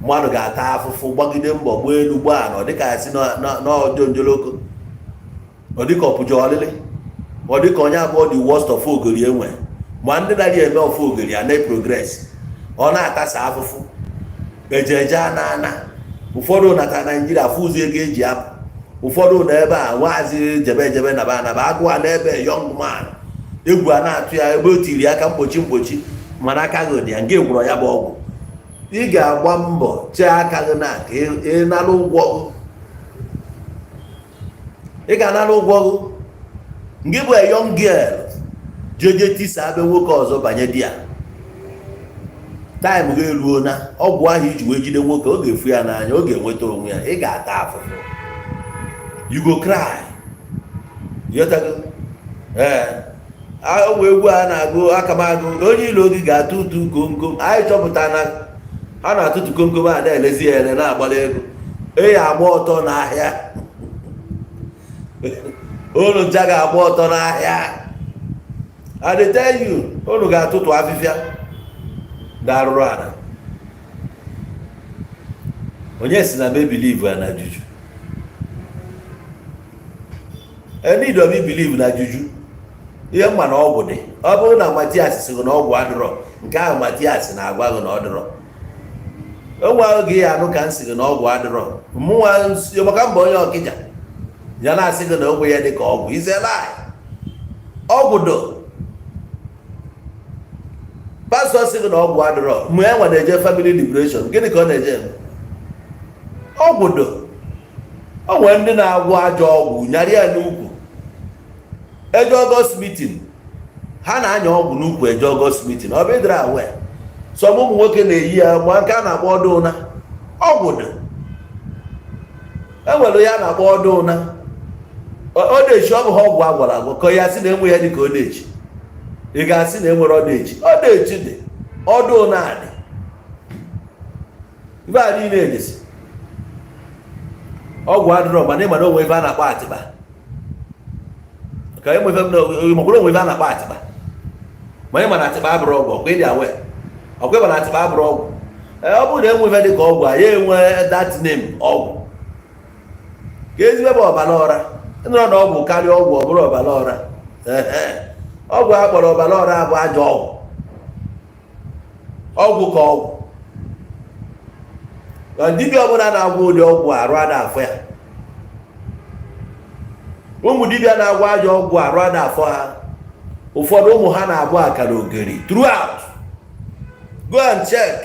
mmadụ ga-ata afụfụ gbagide mbọ gba elu gbaa na ọ dịka ya si n'ọjọọ njoloko, ọ dịka ọpụjọ ọlịlị, ọ dịka onye abụọ the worst of ogori enwe. Ma ndị na-adị eme ofu ogori a na-progress, ọ na-atasa afụfụ ejeje ana ụfọdụ nata Naijiria afụzi ego eji apụ, ụfọdụ na ebe a nwaazị jebe naba agụa n'ebe young man egwu a na-atụ ya ebe o tiri aka mkpochi mana aka gị dị ya nke gwụrọ ya bụ ọgwụ. Ị ga-agba mbọ chee aka gị na ka ị nalụ ụgwọ gị. Ị ga-analụ ụgwọ gị nke bụ young girl jeje tisa abe nwoke ọzọ banye di ya. Taịm ga-eruo na ọgwụ ahụ iji wee jide nwoke, ọ ga-efu ya n'anya, ọ ga-enweta onwe ya, ị ga-ata afụfụ, you go cry. Ọgwụ egwu a na-agụ akamagụ onye ilo gị ga-atụ ụtụ komkom. Anyị chọpụta na ha na-atụtụ komkom a na-elezi ya ele na-agbara ego ya agba ọtọ n'ahịa. Unu ncha ga-agba ọtọ n'ahịa. I dey tell you, unu ga-atụtụ afịfịa ga-arụrụ ala. Onye si na be believe ya na juju. Any do me believe na juju. Ihe mma na ọgwụ dị. Ọ bụrụ na Matias sị na ọgwụ adịrọ, nke ahụ Matias na-agwa gị na ọ dịrọ. Onwe oge ya anụ ka m sị gị na ọgwụ adịrọ. Mụnwa maka mbọ onye Ọkịja ya na-asị gị na ogbe ya dị ka ọgwụ. Izela ọgwụ do. Pastọ sị gị na ọgwụ adịrọ, mgbe ya nwa na-eje family liberation, gịnị ka ọ na-eje? Ọgwụ do. O nwere ndị na-agwụ ajọ ọgwụ nyarị ya n'ukwu. Eje Ọgọst meeting, ha na-anya ọgwụ n'ukwu eje Ọgọst meeting. Ọ bụ ịdịrị awe. Sọ ụmụ nwoke na-eyi ya ma nke a na-akpọ ọdụ ụna. Ọgwụ do. Enwere ya na-akpọ ọdụ ụna. Odechi ọ bụ ha ọgwụ agwara agwọ ka ya sị na enwe ya dị ka odechi. Ị ga-asị na enwere ọdechi. Ọdechi dị, ọdụ ụna dị. Ibe a niile edesi. Ọgwụ adịrọ mana ịma na onwe ebe a na-akpọ atịba. Ka enwe ebe a na-akpọ atịba. Ma ịma na atịba abụrụ ọgwụ, ọkwa ịdị awe. Ọkwa ịma na atịba abụrụ ọgwụ. Ọ bụrụ na enwe ebe dị ka ọgwụ a, ya enwe that name ọgwụ. Ka ezigbo ebe ọbara ọra. Nọrọ na ọgwụ karịa ọgwụ ọ bụrụ ọbara ọra. Ọgwụ a kpọrọ ọbara ọra bụ ajọ ọgwụ. Ọgwụ ka ọgwụ. Dibịa ọbụla na-agwọ ụdị ọgwụ arụ ada afọ ya. Ụmụ dibịa na-agwọ ajọ ọgwụ arụ ada afọ ha. Ụfọdụ ụmụ ha na-abụ akara ogeri throughout. Go and check.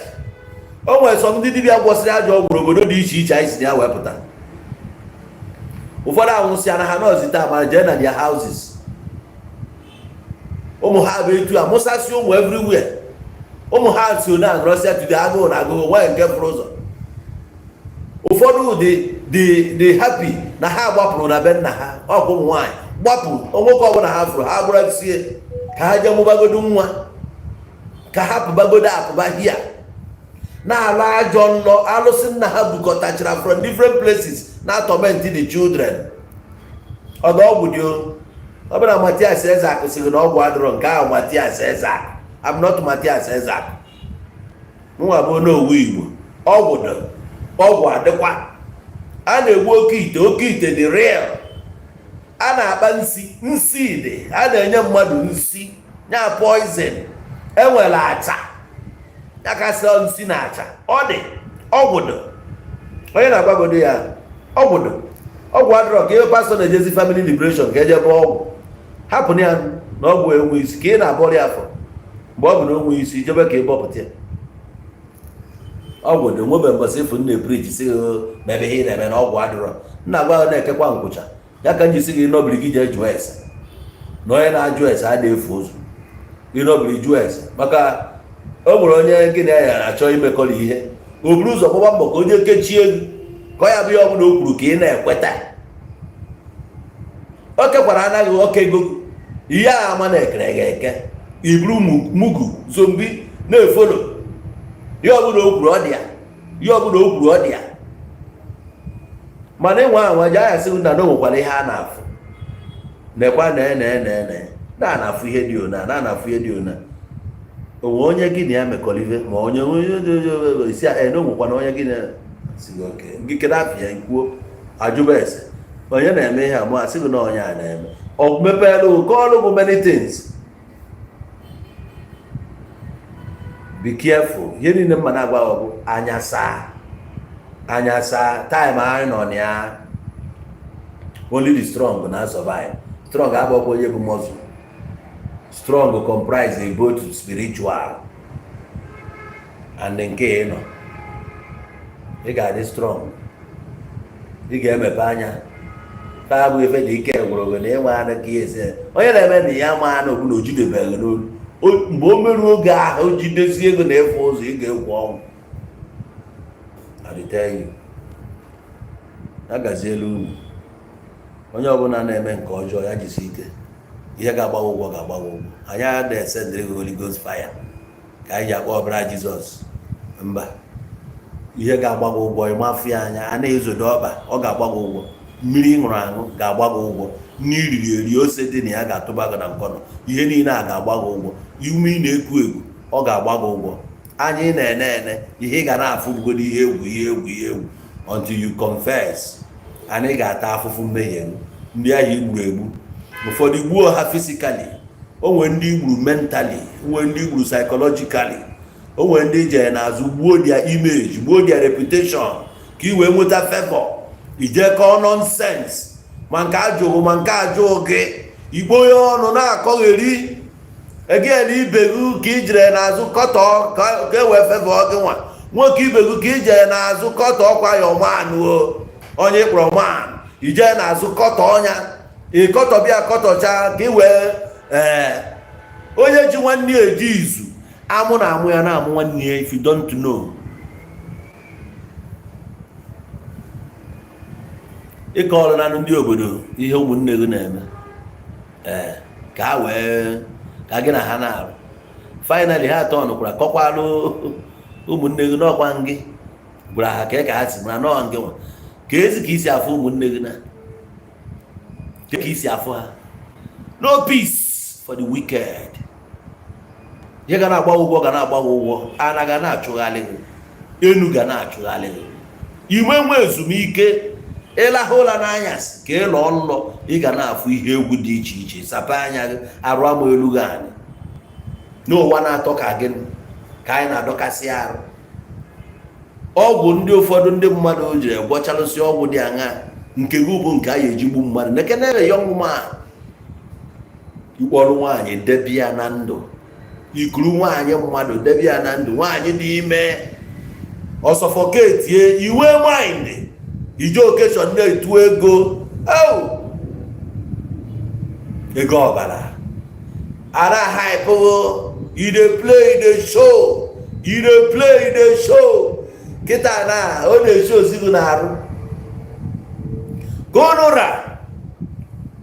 O nwere sọ ndị dibịa gwọsịrị ajọ ọgwụ obodo dị iche iche anyị si ya wepụta. Ụfọdụ anwụsịa na ha nọzite amara jee na their houses. Ụmụ ha bụ etu amụsasị ụmụ everywhere. Ụmụ ha so na nrọsịa tude agụụ na agụụ nwanyị nke fụrụ ụzọ. Ụfọdụ dị happy na ha gbapụrụ na be nna ha. Ọkụ ụmụ nwaanyị gbapụ nwoke ọbụla ha fụrụ ha gbụrụ sie ka ha jee mụbagodo nwa, ka ha pụbagodo apụba hia na-ala ajọ nlọ alụsị nna ha bukọtachara from different places na torment the children. Ọdụ ọgwụ dị o. Ọ bụrụ na Matias Ezak sịrị na ọgwụ adịrọ, nke ahụ Matias Ezak. I'm not Matias Ezak. Mụnwa bụ n'owu Igbo. Ọgwụ dị, ọgwụ adịkwa. A na-egbu oke ite dị real. A na-akpa nsi dị, a na-enye mmadụ nsi nya poison. Enwere acha ya kasị nsi na acha. Ọ dị ọgwụ dị. Onye na-agbagodo ya ọgwụ dị. Ọgwụ adịrọ ka ebe pastọ na-ejezi family liberation ka eje bụ ọgwụ. Hapụ ya na ọgwụ enwe isi ka ị na-abọrị afọ. Mgbe ọ bụ na onwe isi jebe ka ị bọpụta ya. Ọgwụ dị nwebe mbọsị ịfụ nna epriji si mebe ihe na-eme na ọgwụ adịrọ. Nna gwa na-ekekwa nkwụcha ya ka njisi gị nọbiri gị jee jụọ ese na onye na-ajụ ese a na-efu ụzọ ịnọbiri jụọ ese maka o nwere onye gị na ya na-achọ imekọrọ ihe o buru ụzọ gbaba mbọ ka onye kechie gị ka ọ ya bụ ihe ọbụla o kwuru ka ị na-ekweta. O kekwara anaghị oke ego ihe a ama na-ekere gị eke iburu mugu zombi na-efolo ihe ọbụla o kwuru ọ dị ya, ihe ọbụla o kwuru ọ dị ya. Mana ịnwe anwa ji anya sị na o nwekwara ihe a na-afụ nekwa na-afụ ihe dị ona na-afụ ihe dị ona onwe onye gị na ya mekọrọ ma onye isi enwekwa na onye gị na gị kere afịa ikwuo ajụba ese onye na-eme ihe amụ asị gị na onye a na-eme ọ mepere ụkọọrụ bụ many things. Be careful. Ihe niile mma na-agwa ọgụ anya saa time anyị nọ na ya. Only the strong na survive. Strong abụghị onye bụ muscle. Strong comprise both spiritual and nke nọ. Ị ga-adị strong. Ị ga-emepe anya. Ka bụ ife dị ike gwụrụ na ịnwe anụ ka ihe ese. Onye na-eme na ya ma anụ bụ na o jidebeghị n'olu. Mgbe o merụ oge ahụ o jidesi ego na-efu ụzọ ị ga-egwu ọnwụ. I tell you. Agaziela unu. Onye ọbụla na-eme nke ọjọọ ya jisi ike. Ihe ga-agbawa ụgwọ ga-agbawa ụgwọ. Anyị ada esendịrị gị Holy Ghost fire ka anyị ji akpọ ọbara Jizọs. Mba. Ihe ga-agbawa ụgwọ ịmafịa anya a na-ezodo ọba ọ ga-agbawa ụgwọ. Mmiri ṅụrụ aṅụ ga-agbawa ụgwọ. Nri riri eri ose dị na ya ga-atụba gị na nkọnọ. Ihe niile a ga-agbawa ụgwọ. Ume ị na-eku egwu ọ ga-agbawa ụgwọ. Anyị na-ene ihe ị ga na-afụ bugoro ihe egwu until you confess. Anyị ga-ata afụfụ mmehie ndị ahụ igburu egbu. Ụfọdụ gbuo ha physically. O nwere ndị igburu mentally. O nwere ndị igburu psychologically. O nwere ndị jere n'azụ gbuo their image, gbuo their reputation ka i wee nweta favor. Ijekọ nonsense. Ma nke ajụghị ma nke ajụghị gị. Igbo onye ọnụ na-akọgheri. Again ibegu ka ijere n'azụ kọtọ ka e wee favor gị nwa. Nwoke ibegu ka ijere n'azụ kọtọ kwa ya ọmanụ onye kpọrọ man. Ijere n'azụ kọtọ ọnya. Ịkọtọbịa kọtọcha ka i wee onye ji nwanne ya eji izu amụ na amụ ya na-amụ nwanne ya if you don't know. Ịkọ ọrụ na ndị obodo ihe ụmụnne gị na-eme ka ha wee ka gị na ha na-arụ. Finally ha atọ nụkwara kọkwalụ ụmụnne gị n'ọkwa ngị gwara ha ka ha si mara n'ọ ngị nwa ka ezi ka isi afụ ụmụnne gị na ka isi afụ ha. No peace for the wicked. Ihe ga na-agbawa ụgwọ ga na-agbawa ụgwọ. Ana ga na-achụghalị gị. Enu ga na-achụghalị gị. Inwe nwe ezumike ịlahụ ụla n'anyasị ka ịlọ nlọ ị ga na-afụ ihe egwu dị iche iche sapa anya gị arụ ama elu gị anyị n'ụwa na-atọ ka gị ka anyị na-adọkasị arụ. Ọgwụ ndị ụfọdụ ndị mmadụ jiri gwọchalụsị ọgwụ dị aṅa nke gị bụ nke a ya ejigbu mmadụ nekenere ya ọnwụma ikpọrọ nwaanyị debia na ndụ ikuru nwaanyị mmadụ debia na ndụ nwaanyị dị ime ọsọfọketie iwe mind ije okeshọn na-etu ego ego ọbara ara hype you dey play the show kịta na ọ na-eshi ozigo na-arụ gonora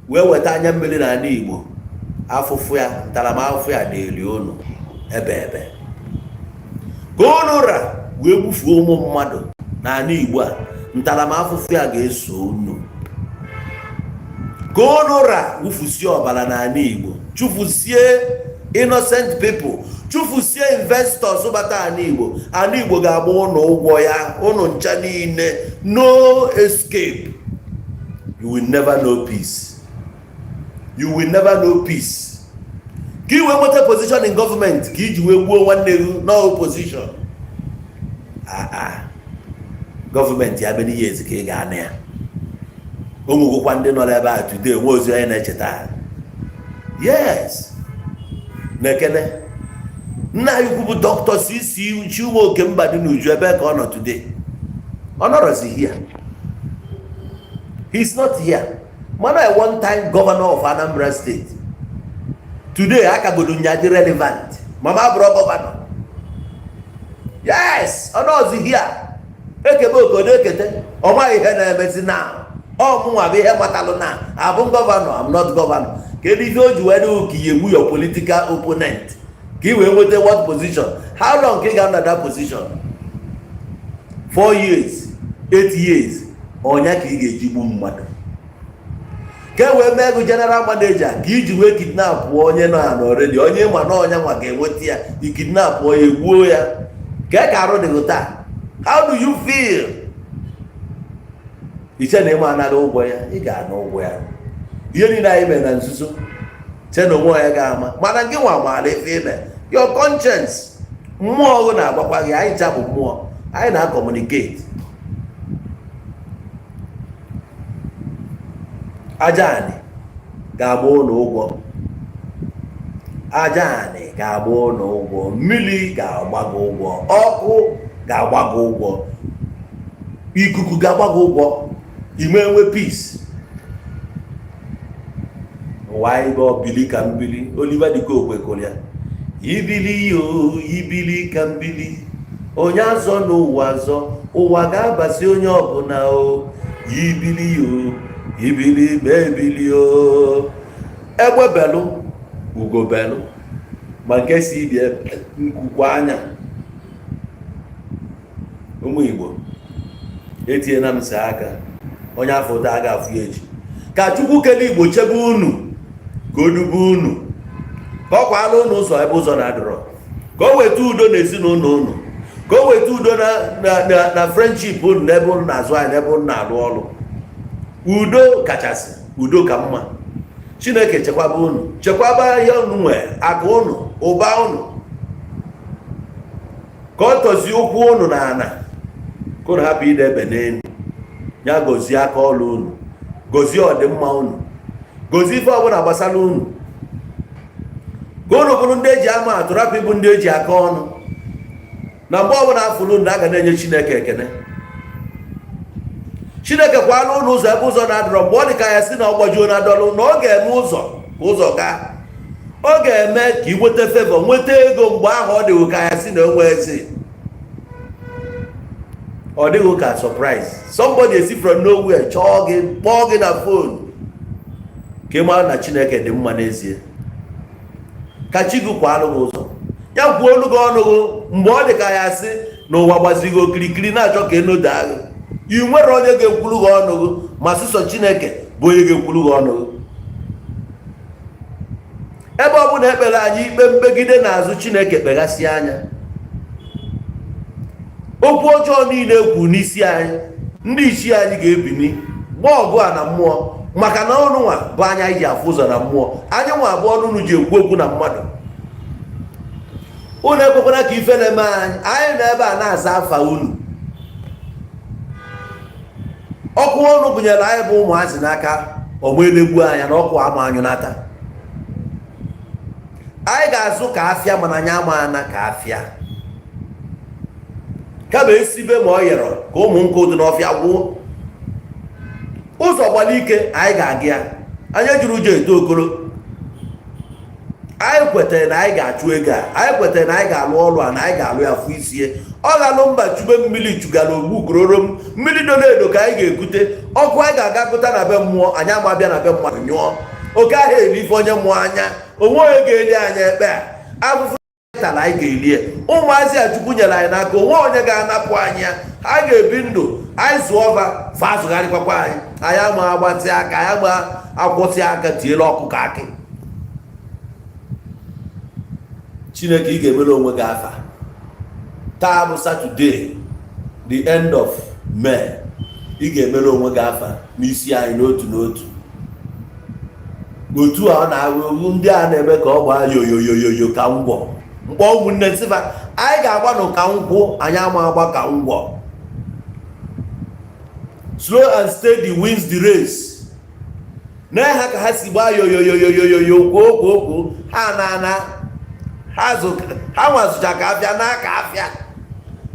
wee weta anya mmiri n'ala Igbo afụfụ ya ntaramahụfụ ya na-eli unu ebe gonora wee gbufuo ụmụ mmadụ n'ala Igbo a ntaramahụfụ ya ga-eso unu. Gonora wufusie ọbara n'ala Igbo chụfusie innocent people chụfusie investors bata ala Igbo ga-agba ụnụ ụgwọ ya ụnụ ncha niile. No escape. You will never know peace. Ka i wee nweta position in government ka iji wee gbuo nwanne gị no opposition. Gọọmenti ya bere years ka ị ga-ana ya. O nwegokwa ndị nọ ebe a today nwe ozi onye na-echeta. Yes. Nekene nna ya ukwu bụ Dr. C.C. Chiumoke Mbadi n'Uju ebe ka ọ nọ today. Ọ nọrọzi here. He's not here. Mana a one-time governor of Anambra State. Today akagodo nyadi relevant. Mama bro governor. Yes, ọ nọzi here. Ekebe obodo ekete ọma ihe na-emezi na ọmụnwa bụ ihe matalụ na abụ gọvanọ I'm not governor. Kedu ihe o ji wee dị ka ihe your political opponent ka i wee nweta what position? How long ka ị ga-anọ that position? 4 years 8 years ọnya ka ị ga-eji gbu mmadụ. ka e wee mee gị general manager ka iji wee kidnap onye nọ ya n'ọredi, onye ma na ọnya nwa ga-enweta ya, ikidnap onye gbuo ya. Ka arụ dị gị taa, how do you feel? Iche na ịma anaghị ụgwọ ya, ị ga-ana ụgwọ ya. Ihe niile anyị mere na nzuzo che na onwe ya ga-ama, mana gị nwa maara ife ime. Your conscience, mmụọ ọgụ na-agbakwa gị, anyị cha bụ mmụọ, anyị na-communicate. Aja anị ga-agba ụlọ ụgwọ, aja anị ga-agba ụlọ ụgwọ, mmiri ga-agba gị ụgwọ, ọkụ ga-agba gị ụgwọ, ikuku ga-agba gị ụgwọ, ime enwe peace. Ụwa ibe obili ka mbili, Oliver Dịka Okwe kụrụ ya, ibili yo ibili ka mbili, onye azọ n'ụwa azọ, ụwa ga-abasi onye ọbụla o, ibili yo ibili ma ebili o. Egbe belụ ugo belụ, ma nke si ibie nkwukwa anya. Ụmụ Igbo etinyela m si aka, onye afọ ụta aga afụ ya echi. Ka Chukwu kele Igbo chebe unu, ka o dube unu, ka ọ kwala unu ụzọ ebe ụzọ na-adịrọ, ka o weta udo n'ezinụlọ unu, ka o weta udo na friendship unu, n'ebe unu na-azụ anyị, n'ebe unu na-alụ ọrụ. Udo kachasị, udo ka mma. Chineke chekwaba unu, chekwaba ihe unu nwere, aka unu, ụba unu, ka ọ tọzie ụkwụ unu na ana, ka unu hapụ ide ebe n'elu. Ya gozie aka ọrụ unu, gozie ọdịmma unu, gozie ife ọbụla gbasara unu, ka unu bụrụ ndị eji ama atụ, rapụ ịbụ ndị eji aka ọnụ. Na mgbe ọbụla afụrụ unu, a ga na-enye Chineke ekene. Chineke kwala unu ụzọ ebe ụzọ na-adọrọ, mgbe ọ dị ka ya si na ọgbajuo na adọlụ, na ọ ga-eme ụzọ ka ụzọ gaa. Ọ ga-eme ka ị nweta favor, nweta ego mgbe ahụ ọ dịghị ka ya si na onwe ezi. Ọ dịghị ka surprise, somebody esi from nowhere chọọ gị, kpọọ gị na phone, ka ị mara na Chineke dị mma n'ezie. Ka chi gị kwalụ gị ụzọ, ya kwuo olu gị ọnụ gị mgbe ọ dị ka ya si na ụwa gbazighị okirikiri na-achọ ka enoda gị. I nwere onye ga-ekwulu gị ọnụ gị, ma sịsọ Chineke bụ onye ga-ekwulu gị ọnụ gị. Ebe ọ bụla ekpere anyị ikpe mmegide n'azụ, Chineke kpeghasị anya. Okwu ọjọọ niile ekwu n'isi anyị, ndị isi anyị ga-ebini gbaa ọgụ a na mmụọ, maka na ọnụ nwa bụ anya iji afụ ụzọ na mmụọ. Anyị nwa abụọ ọnụ ji ekwu okwu na mmadụ. Unu ekwekwara ka ife na-eme anyị nọ ebe a na-aza afa unu. Ọkụ ọnụ gụnyere anyị bụ ụmụazị n'aka, ọgba elegbu anya na ọkụ ama anyụ nata. Anyị ga-azụ ka afịa, mana anyị ama ana ka afịa. Kama esibe ma ọ yọrọ ka ụmụ nkụ dị n'ọfịa gwụọ. Ụzọ gbara ike anyị ga-aga ya, anyị jiri ụjọ eto okoro. Anyị kwetara na anyị ga-achụ ego a, anyị kwetara na anyị ga-alụ ọrụ a, na anyị ga-alụ ya fụ isie. Ọ ga-alụ mba chube mmiri chugara ogbu gororom, mmiri doro edo ka anyị ga-ekute. Ọkụ anyị ga-aga kụta na be mmụọ, anyị ama bịa na be mmadụ nyụọ. Oke ahụ eri ife onye mmụọ anya, onwe onye ga-eli anya ekpe a. Afụfụ tara anyị ga-elie. Ụmụazị a Chukwu nyere anyị n'aka, onwe onye ga-anapụ anyị ya. Ha ga-ebi ndụ, anyị zụọ ọba fa azụgharịkwakwa anyị. Anyị ama agbatị aka, anyị ama akwụsị aka, tiela ọkụ ka akị. Chineke, ị ga-emere onwe gị afa. Taa bụ Saturday, the end of May. Ị ga-emere onwe gị afa n'isi anyị n'otu n'otu. Otu a ọ na-ahụ ndị a na-eme ka ọ gbaa yoyoyoyoyo ka ngwọ. Mkpọ ụmụnne nsịfa, anyị ga-agbanụ ka nkwụ, anyị ama agba ka ngwọ. Slow and steady wins the race. Na ha ka ha si gbaa yoyoyoyoyoyo kwuo ha na ha nwazụcha ka afịa n'aka afịa.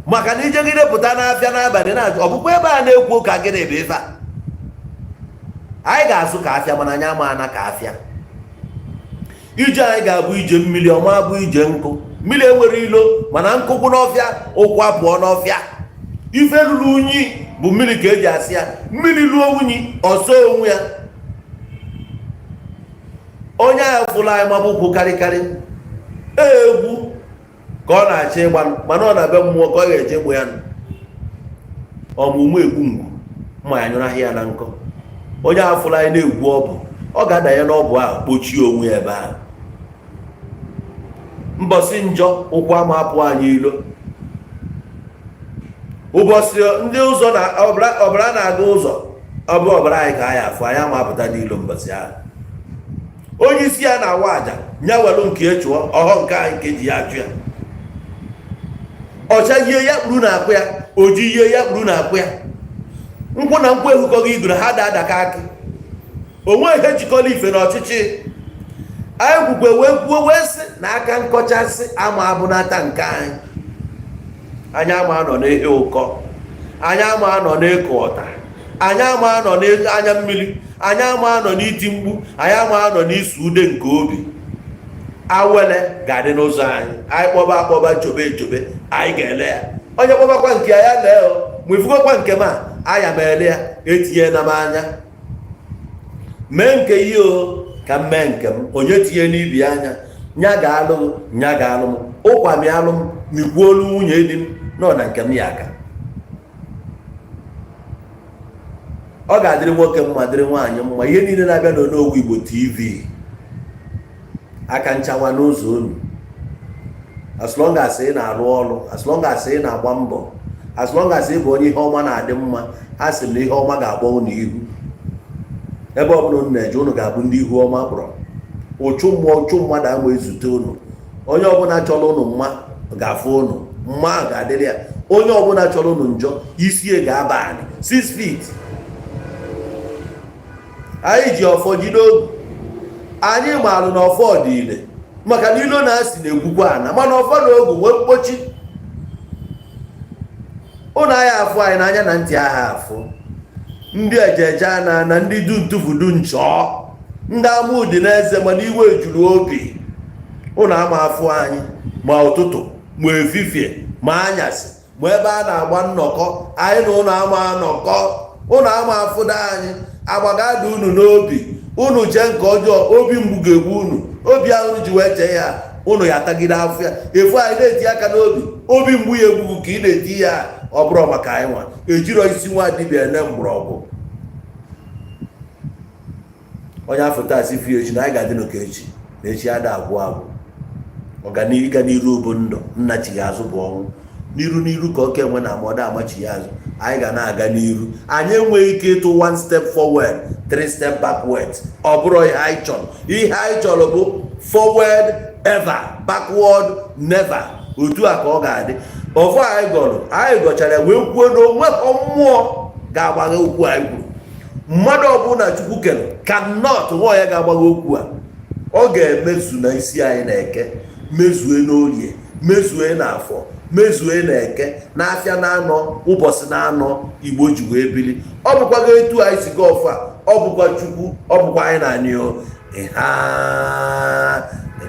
Maka na ijegide pụta n'afịa n'abalị na-ajụ ọbụkwa ebe a na-ekwu ka gị na-ebe ife a. Anyị ga-azụ ka afịa, mana anyị ama ana ka afịa. Ije anyị ga-abụ ije mmiri, ọma bụ ije nkụ. Mmiri enwere ilo, mana nkụkwụ n'ọfịa, ụkwụ apụọ n'ọfịa. Ife lụrụ unyi bụ mmiri ka eji asị ya. Mmiri lụọ unyi, ọsọ onwe ya. Onye ahụ fụrụ anyị mabụ ụkwụ karịkarị, egwu ka ọ na-achọ ịgba, mana ọ na-abịa mmụọ ka ọ ga-eje egbu ya. Ọmụmụ egbu mgbu, mma ya nyụrụ ahịa ya na nkọ. Onye afụrụ anyị na-egwu ọbụ, ọ ga-adanye n'ọbụ ahụ kpochie onwe ebe ahụ. Mbọsị njọ ụkwụ ama apụ anyị ilo. Ụbọchị ndị ụzọ na ọbara na-aga ụzọ, ọ bụ ọbara anyị ka anyị afụ, anyị ama apụta n'ilo mbọsị ahụ. Onye isi ya na-awa aja nya welu nke chụọ ọhọ nke anyị nke ji ya achụ ya. Ọcha yie ya kpuru na akpụ ya, oji yie ya kpuru na akpụ ya. Nkwụ na nkwụ ehukọghị igu na ha da-adaka akị. Onwe ihe jikọrọ ife na ọchịchị. Anyị gwukwe wee kwuo wee sị na aka nkọchasị ama abụnata nke anyị. Anyị ama anọ n'ihe ụkọ, anyị ama anọ n'ịkụ ọta, anyị ama anọ n'anya mmiri, anyị ama anọ n'iti mkpu, anyị ama anọ n'isi ude nke obi. Awele ga-adị n'ụzọ anyị. Anyị kpọba akpọba chobe echobe, anyị ga-ele ya. Onye kpọbakwa nke ya lee o, ma ifugokwa nke m a, anya m ele ya, etinye na m anya. Mee nke ihe o ka m mee nke m. Onye tinye n'ibi anya, nya ga-alụ m, nya ga-alụ m. Ụkwa m alụ m, mikwuolu nwunye di m nọ na nke m ya aka. Ọ ga-adịrị nwoke mma, dịrị nwaanyị mma. Ihe niile na-abịa n'Onowu Igbo TV aka nchawa n'ụzọ unu. As long as ị na-arụ ọrụ, as long as ị na-agba mbọ, as long as ị bụ onye ihe ọma na-adị mma, a sị na ihe ọma ga-agba unu ihu. Ebe ọ bụla unu na-eje, unu ga-abụ ndị ihu ọma kpọrọ. Ụchụ mmadụ ama ezute unu. Onye ọbụla chọrọ unu mma ga-afụ unu, mma ga-adịrị ya. Onye ọbụla chọrọ unu njọ, isi ga-aba anyị 6 feet. Anyị ji ọfọ jide ogu. Anyị maalụ na ọfọ dị ile maka na ilo na-asị na-egwukwa ana, mana ọfọ na ogu nwee mkpochi. Ụnụ agha afụ anyị n'anya na ntị agha afụ. Ndị ejeje ana na ndị du ntụfudu nchọ, ndị ama ụdị n'eze mana iwe juru obi. Ụnụ ama afụ anyị ma ụtụtụ ma efifie ma anyasị ma ebe a na-agba nnọkọ, anyị na ụnụ ama anọkọ. Ụnụ ama afụda anyị agbagada unu n'obi. Unu chee nke ọjọọ, obi mgbu ga-egbu unu. Obi ahụ ji wee chee ya, unu ya atagide afọ ya. Efu anyị na-eti aka n'obi, obi mgbu ya egbugu ka ị na-eti ya. Ọ bụrụ maka anyị nwa ejiro isi nwa dibịa ene mgbọrọgwụ. Onye afọ taa si fi echi na anyị ga-adị n'oke echi na echi ada agwụ agwụ. Ọganihu ịga n'iru obo ndụ nna chi ya azụ bụ ọnwụ. N'iru ka oke enwe na amọda amachi ya azụ. Anyị ga na-aga n'iru. Anyị enweghị ike ịtụ 1 step forward 3 step backward. Ọ bụrụ ihe anyị chọrọ. Ihe anyị chọrọ bụ forward ever, backward never. Otu a ka ọ ga-adị. Ọfọ anyị gọchara wee kwuo na onwe mmụọ ga-agbagha okwu anyị kwuru. Mmadụ ọbụla Chukwu kere cannot nwa ya ga-agbagha okwu a. Ọ ga-emezu na isi anyị na Eke, mezue n'Orie, mezue n'Afọ, mezue na Eke, n'afịa na-anọ, ụbọchị na-anọ Igbo ji wee bili. Ọ bụkwa etu anyị si gaa ọfọ a, ọ bụkwa Chukwu, ọ bụkwa anyị na-anyị o.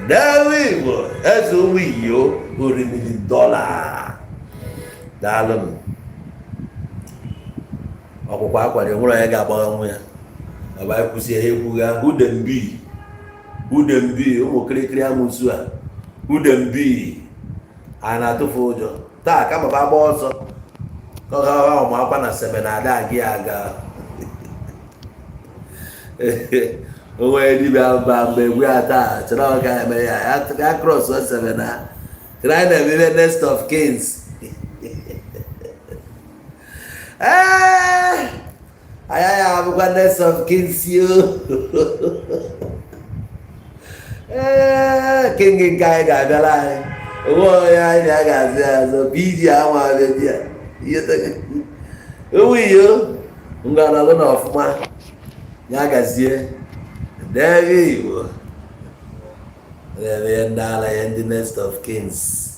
Ndewo Igbo, eze ụmụ iyo $1,000,000. Daalụ m. Ọkwụkwa akwara nwere onye ga-agbagha nwa ya. Aba anyị kwụsị ihe ekwugha udembi ụmụ kirikiri amụsụ a. Udembi a na-atụfu ụjọ. Taa kama ba gba ọsọ kọgawa ụmụakwa na seminada gị aga. Onwe dibịa mba mgbe egwu ya taa chọrọ ọ ga-eme ya cross o semina. Try na eme next of kings. Aya ya abụkwa next of kings yo. King nke anyị ga-abịala anyị. Onwe onye anyị ga-azụ azụ biji anwa abịa owiyo ngaralụ na ọfụma ya gazie Dewi Igbo. Ndị ala ya ndị next of kings.